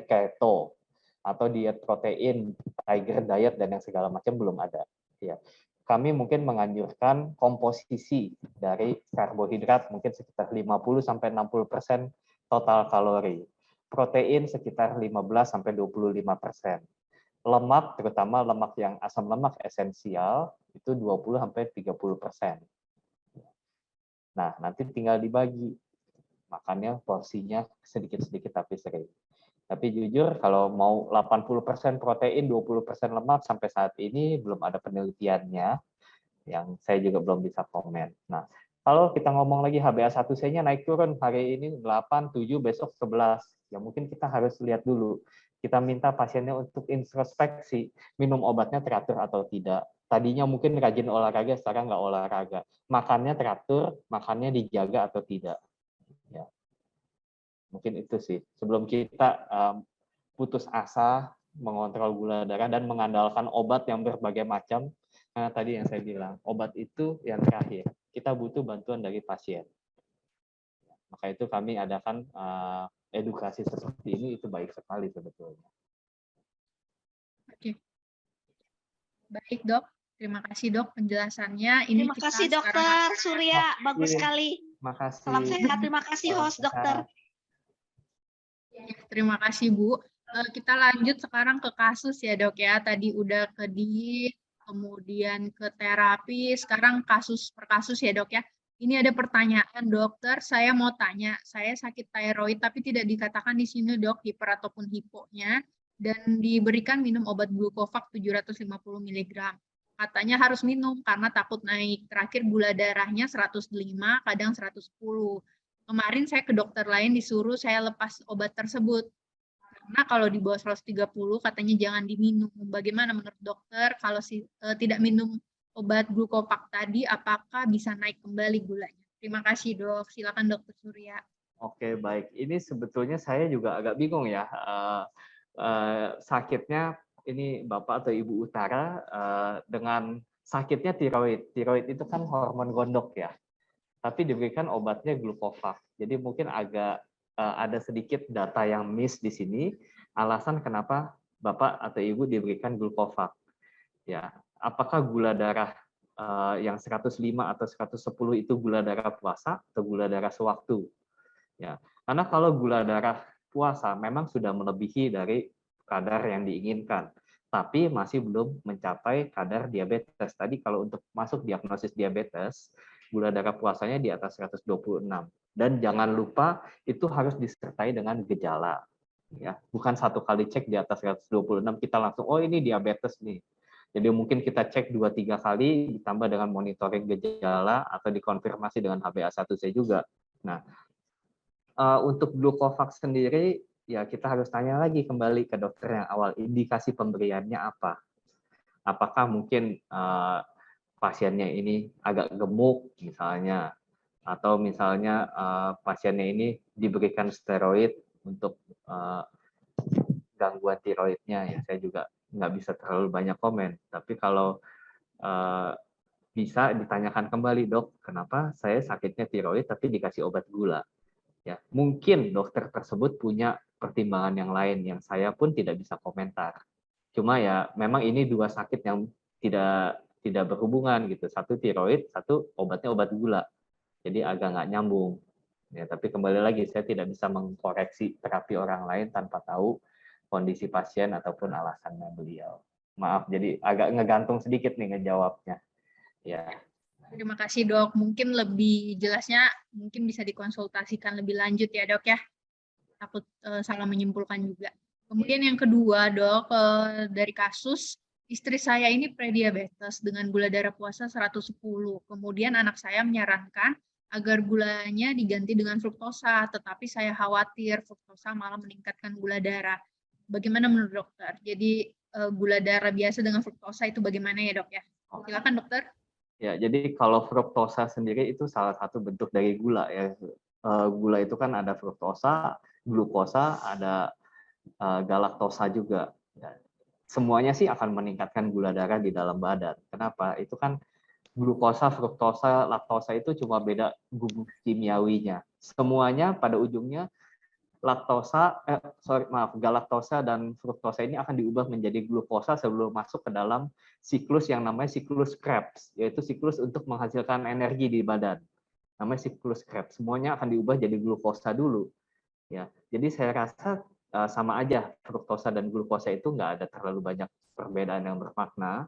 keto atau diet protein, tiger diet dan yang segala macam belum ada. Ya. Kami mungkin menganjurkan komposisi dari karbohidrat mungkin sekitar 50-60% total kalori. Protein sekitar 15-25%. Lemak, terutama lemak yang asam lemak esensial, itu 20-30%. Nah, nanti tinggal dibagi. Makannya porsinya sedikit-sedikit tapi sering. Tapi jujur, kalau mau 80% protein, 20% lemak, sampai saat ini belum ada penelitiannya, yang saya juga belum bisa komen. Nah, kalau kita ngomong lagi HbA1c-nya naik turun, hari ini 8, 7, besok 11. Ya mungkin kita harus lihat dulu. Kita minta pasiennya untuk introspeksi, minum obatnya teratur atau tidak. Tadinya mungkin rajin olahraga, sekarang nggak olahraga. Makannya teratur, makannya dijaga atau tidak. Ya. Mungkin itu sih. Sebelum kita putus asa mengontrol gula darah dan mengandalkan obat yang berbagai macam, karena tadi yang saya bilang, obat itu yang terakhir. Kita butuh bantuan dari pasien. Maka itu kami adakan edukasi seperti ini, itu baik sekali sebetulnya.
Oke. Baik, Dok. Terima kasih, Dok, penjelasannya. Ini
Terima
kita
kasih
sekarang
Dokter Surya, bagus sekali.
Makasih.
Salam sehat, terima kasih
Salam
host Dokter.
sehat.
Ya, terima kasih, Bu. Kita lanjut sekarang ke kasus ya, Dok ya. Tadi udah ke diet, kemudian ke terapi, sekarang kasus per kasus ya, Dok ya. Ini ada pertanyaan, dokter. Saya mau tanya, saya sakit tiroid tapi tidak dikatakan di sini, Dok, hiper ataupun hiponya, dan diberikan minum obat Glucovac 750 mg. Katanya harus minum karena takut naik. Terakhir gula darahnya 105, kadang 110. Kemarin saya ke dokter lain disuruh saya lepas obat tersebut. Karena kalau di bawah 130 katanya jangan diminum. Bagaimana menurut dokter kalau tidak minum obat Glucovac tadi, apakah bisa naik kembali gulanya? Terima kasih, Dok. Silakan Dokter Surya.
Oke, baik. Ini sebetulnya saya juga agak bingung ya. Sakitnya ini Bapak atau Ibu Utara dengan sakitnya tiroid. Tiroid itu kan hormon gondok ya. Tapi diberikan obatnya Glucovac. Jadi mungkin agak ada sedikit data yang miss di sini. Alasan kenapa Bapak atau Ibu diberikan Glucovac. Ya, apakah gula darah yang 105 atau 110 itu gula darah puasa atau gula darah sewaktu? Ya, karena kalau gula darah puasa memang sudah melebihi dari kadar yang diinginkan, tapi masih belum mencapai kadar diabetes. Tadi kalau untuk masuk diagnosis diabetes, gula darah puasanya di atas 126. Dan jangan lupa itu harus disertai dengan gejala. Ya, bukan satu kali cek di atas 126 kita langsung, oh ini diabetes nih. Jadi mungkin kita cek 2-3 kali ditambah dengan monitoring gejala atau dikonfirmasi dengan HbA1c juga. Nah, untuk Glucovac sendiri, ya kita harus tanya lagi kembali ke dokter yang awal, indikasi pemberiannya apa? Apakah mungkin pasiennya ini agak gemuk misalnya, atau misalnya pasiennya ini diberikan steroid untuk gangguan tiroidnya, ya saya juga nggak bisa terlalu banyak komen. Tapi kalau bisa ditanyakan kembali, dok, kenapa saya sakitnya tiroid tapi dikasih obat gula? Ya, mungkin dokter tersebut punya pertimbangan yang lain yang saya pun tidak bisa komentar. Cuma ya memang ini dua sakit yang tidak berhubungan gitu. Satu tiroid, satu obatnya obat gula. Jadi agak nggak nyambung. Ya, tapi kembali lagi saya tidak bisa mengkoreksi terapi orang lain tanpa tahu kondisi pasien ataupun alasannya beliau. Maaf, jadi agak ngegantung sedikit nih ngejawabnya. Ya.
Terima kasih, Dok. Mungkin lebih jelasnya mungkin bisa dikonsultasikan lebih lanjut ya, Dok ya. Takut salah menyimpulkan juga. Kemudian yang kedua, Dok, dari kasus istri saya ini prediabetes dengan gula darah puasa 110. Kemudian anak saya menyarankan agar gulanya diganti dengan fruktosa, tetapi saya khawatir fruktosa malah meningkatkan gula darah. Bagaimana menurut dokter? Jadi gula darah biasa dengan fruktosa itu bagaimana ya, Dok ya? Silakan, dokter.
Ya, jadi kalau fruktosa sendiri itu salah satu bentuk dari gula ya. Gula itu kan ada fruktosa, glukosa, ada galaktosa juga. Ya. Semuanya sih akan meningkatkan gula darah di dalam badan. Kenapa? Itu kan glukosa, fruktosa, laktosa itu cuma beda bumbu kimiawinya. Semuanya pada ujungnya galaktosa dan fruktosa ini akan diubah menjadi glukosa sebelum masuk ke dalam siklus yang namanya siklus Krebs, yaitu siklus untuk menghasilkan energi di badan. Namanya siklus Krebs. Semuanya akan diubah jadi glukosa dulu. Ya, jadi saya rasa sama aja fruktosa dan glukosa itu nggak ada terlalu banyak perbedaan yang bermakna.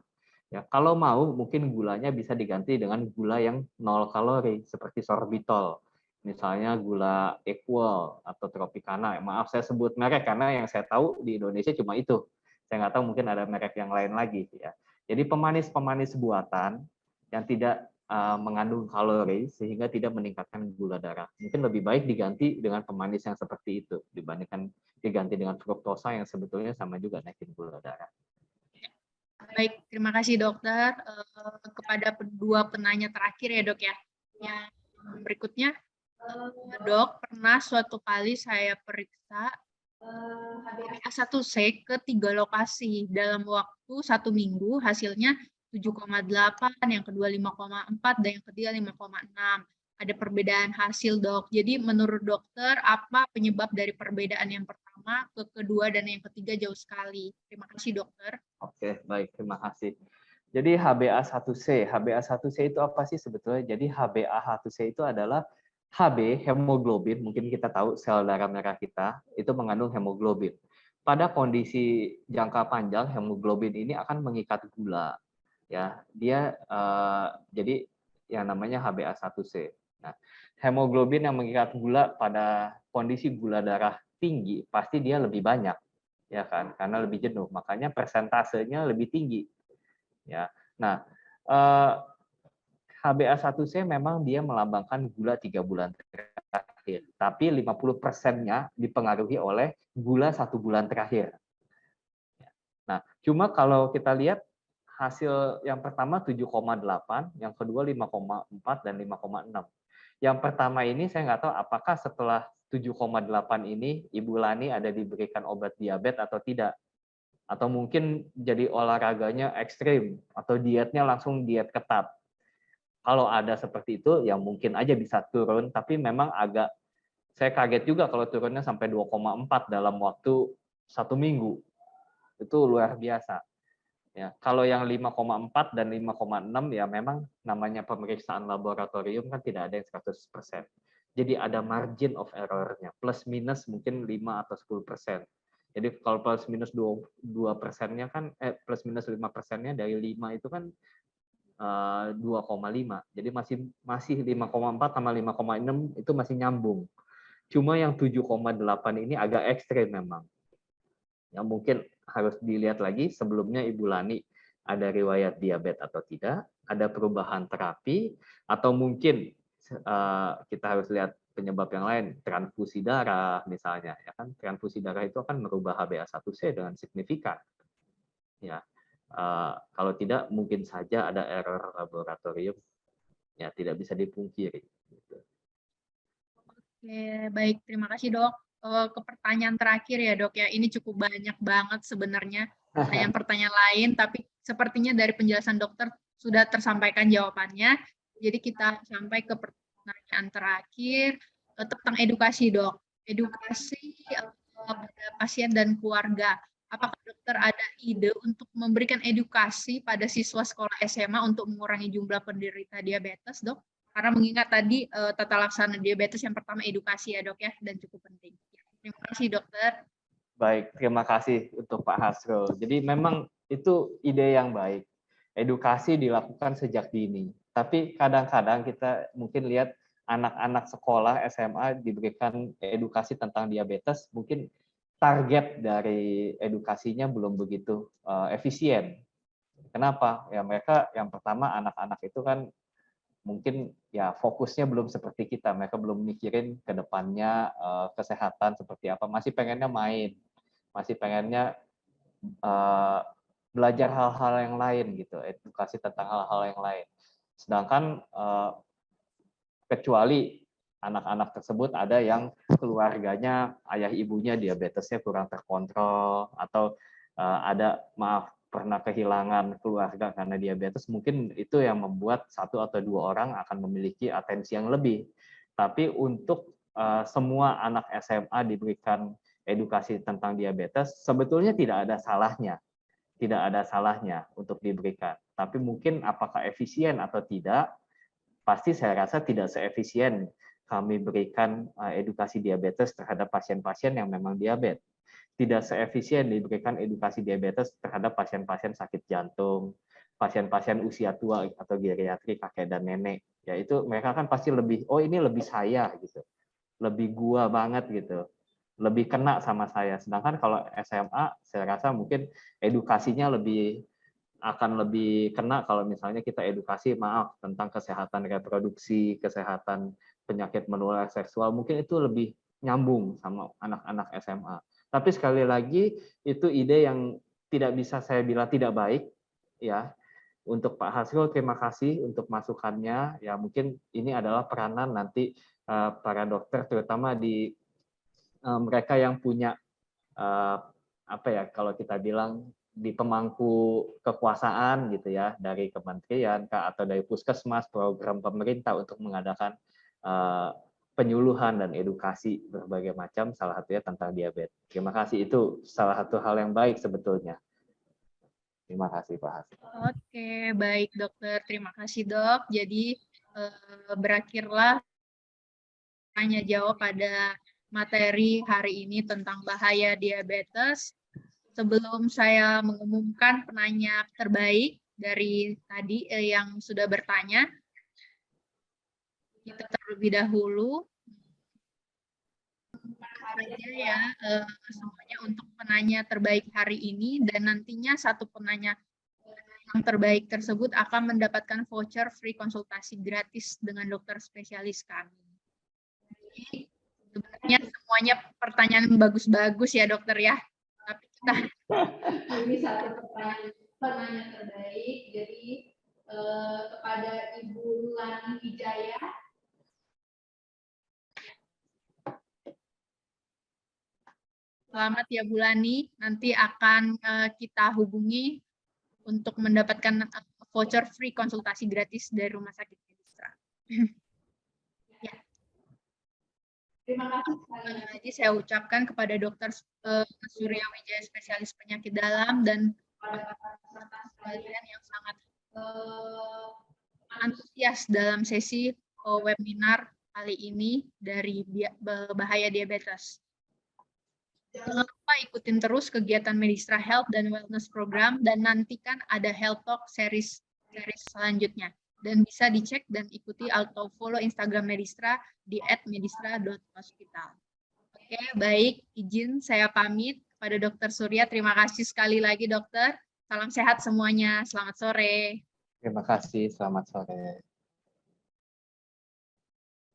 Ya, kalau mau mungkin gulanya bisa diganti dengan gula yang 0 kalori seperti sorbitol. Misalnya gula Equal atau Tropicana. Maaf saya sebut merek karena yang saya tahu di Indonesia cuma itu. Saya nggak tahu mungkin ada merek yang lain lagi. Ya. Jadi pemanis-pemanis buatan yang tidak mengandung kalori sehingga tidak meningkatkan gula darah. Mungkin lebih baik diganti dengan pemanis yang seperti itu dibandingkan diganti dengan fruktosa yang sebetulnya sama juga naikin gula darah.
Baik, terima kasih dokter. Kepada kedua penanya terakhir ya, Dok ya. Yang berikutnya, Dok, pernah suatu kali saya periksa HbA1c ke 3 lokasi dalam waktu 1 minggu, hasilnya 7,8, yang kedua 5,4, dan yang ketiga 5,6. Ada perbedaan hasil, Dok. Jadi menurut dokter, apa penyebab dari perbedaan yang pertama ke kedua dan yang ketiga jauh sekali? Terima kasih, dokter.
Oke, baik, terima kasih. Jadi HbA1c itu apa sih sebetulnya? Jadi HbA1c itu adalah Hb, hemoglobin, mungkin kita tahu sel darah merah kita, itu mengandung hemoglobin. Pada kondisi jangka panjang, hemoglobin ini akan mengikat gula. Ya, dia jadi yang namanya HbA1c. Nah, hemoglobin yang mengikat gula pada kondisi gula darah tinggi, pasti dia lebih banyak, ya kan? Karena lebih jenuh, makanya persentasenya lebih tinggi. Ya, nah HbA1c memang dia melambangkan gula 3 bulan terakhir, tapi 50%-nya dipengaruhi oleh gula 1 bulan terakhir. Nah, cuma kalau kita lihat hasil yang pertama 7,8, yang kedua 5,4 dan 5,6. Yang pertama ini saya nggak tahu apakah setelah 7,8 ini Ibu Lani ada diberikan obat diabetes atau tidak. Atau mungkin jadi olahraganya ekstrim atau dietnya langsung diet ketat. Kalau ada seperti itu, ya mungkin aja bisa turun, tapi memang agak, saya kaget juga kalau turunnya sampai 2,4 dalam waktu 1 minggu. Itu luar biasa. Ya, kalau yang 5,4 dan 5,6 ya memang namanya pemeriksaan laboratorium kan tidak ada yang 100%. Jadi ada margin of error-nya, plus minus mungkin 5 atau 10%. Jadi kalau plus minus 2%-nya kan, plus minus 5%-nya dari 5 itu kan 2,5. Jadi masih 5,4 sama 5,6 itu masih nyambung. Cuma yang 7,8 ini agak ekstrim memang. Yang mungkin harus dilihat lagi sebelumnya Ibu Lani ada riwayat diabetes atau tidak, ada perubahan terapi, atau mungkin kita harus lihat penyebab yang lain, transfusi darah misalnya, ya kan? Transfusi darah itu akan merubah HbA1c dengan signifikan. Ya, kalau tidak mungkin saja ada error laboratorium, ya tidak bisa dipungkiri. Gitu.
Oke, baik. Terima kasih, Dok. Ke pertanyaan terakhir ya, Dok, ya. Ini cukup banyak banget sebenarnya pertanyaan-pertanyaan lain, tapi sepertinya dari penjelasan dokter sudah tersampaikan jawabannya. Jadi kita sampai ke pertanyaan terakhir tentang edukasi, Dok. Edukasi pada pasien dan keluarga. Apakah dokter ada ide untuk memberikan edukasi pada siswa sekolah SMA untuk mengurangi jumlah penderita diabetes, Dok? Karena mengingat tadi tata laksana diabetes yang pertama edukasi ya, Dok, ya, dan cukup penting. Terima kasih, dokter.
Baik, terima kasih untuk Pak Hasrul. Jadi memang itu ide yang baik. Edukasi dilakukan sejak dini. Tapi kadang-kadang kita mungkin lihat anak-anak sekolah SMA diberikan edukasi tentang diabetes, mungkin target dari edukasinya belum begitu efisien. Kenapa? Ya mereka yang pertama anak-anak itu kan mungkin ya fokusnya belum seperti kita, mereka belum mikirin ke depannya kesehatan seperti apa, masih pengennya main, masih pengennya belajar hal-hal yang lain gitu, edukasi tentang hal-hal yang lain. Sedangkan kecuali anak-anak tersebut ada yang keluarganya ayah ibunya diabetesnya kurang terkontrol atau ada pernah kehilangan keluarga karena diabetes, mungkin itu yang membuat 1 atau 2 orang akan memiliki atensi yang lebih. Tapi untuk semua anak SMA diberikan edukasi tentang diabetes, sebetulnya tidak ada salahnya untuk diberikan. Tapi mungkin apakah efisien atau tidak, pasti saya rasa tidak seefisien kami berikan edukasi diabetes terhadap pasien-pasien yang memang diabetes. Tidak seefisien diberikan edukasi diabetes terhadap pasien-pasien sakit jantung, pasien-pasien usia tua atau geriatri kakek dan nenek. Ya itu mereka kan pasti lebih, oh ini lebih saya gitu, lebih gua banget gitu, lebih kena sama saya. Sedangkan kalau SMA, saya rasa mungkin edukasinya akan lebih kena kalau misalnya kita edukasi tentang kesehatan reproduksi, kesehatan penyakit menular seksual, mungkin itu lebih nyambung sama anak-anak SMA. Tapi sekali lagi itu ide yang tidak bisa saya bilang tidak baik ya. Untuk Pak Hasrul terima kasih untuk masukannya. Ya mungkin ini adalah peranan nanti para dokter, terutama di mereka yang punya apa ya, kalau kita bilang di pemangku kekuasaan gitu ya, dari kementerian atau dari puskesmas, program pemerintah untuk mengadakan penyuluhan dan edukasi berbagai macam, salah satunya tentang diabetes. Terima kasih, itu salah satu hal yang baik sebetulnya. Terima kasih Pak Hasim.
Oke, baik dokter. Terima kasih dok. Jadi berakhirlah tanya jawab pada materi hari ini tentang bahaya diabetes. Sebelum saya mengumumkan penanya terbaik dari tadi yang sudah bertanya, kita terlebih dahulu saja ya semuanya untuk penanya terbaik hari ini, dan nantinya satu penanya yang terbaik tersebut akan mendapatkan voucher free konsultasi gratis dengan dokter spesialis kami. Jadi sebenarnya semuanya pertanyaan bagus-bagus ya dokter ya, tapi kita ini satu pertanyaan penanya terbaik. Jadi kepada Ibu Lani Wijaya. Selamat ya Bu Lani, nanti akan kita hubungi untuk mendapatkan voucher free konsultasi gratis dari Rumah Sakit Medistra. Ya. Terima kasih sekali lagi saya ucapkan kepada Dr. Surya Wijaya, spesialis penyakit dalam, dan peserta sekalian yang sangat antusias dalam sesi webinar kali ini dari bahaya diabetes. Jangan lupa ikutin terus kegiatan Medistra Health dan Wellness Program, dan nantikan ada Health Talk series selanjutnya. Dan bisa dicek dan ikuti atau follow Instagram Medistra di @medistra.hospital. Oke, baik. Izin saya pamit kepada Dr. Surya. Terima kasih sekali lagi dokter. Salam sehat semuanya. Selamat sore.
Terima kasih, selamat sore.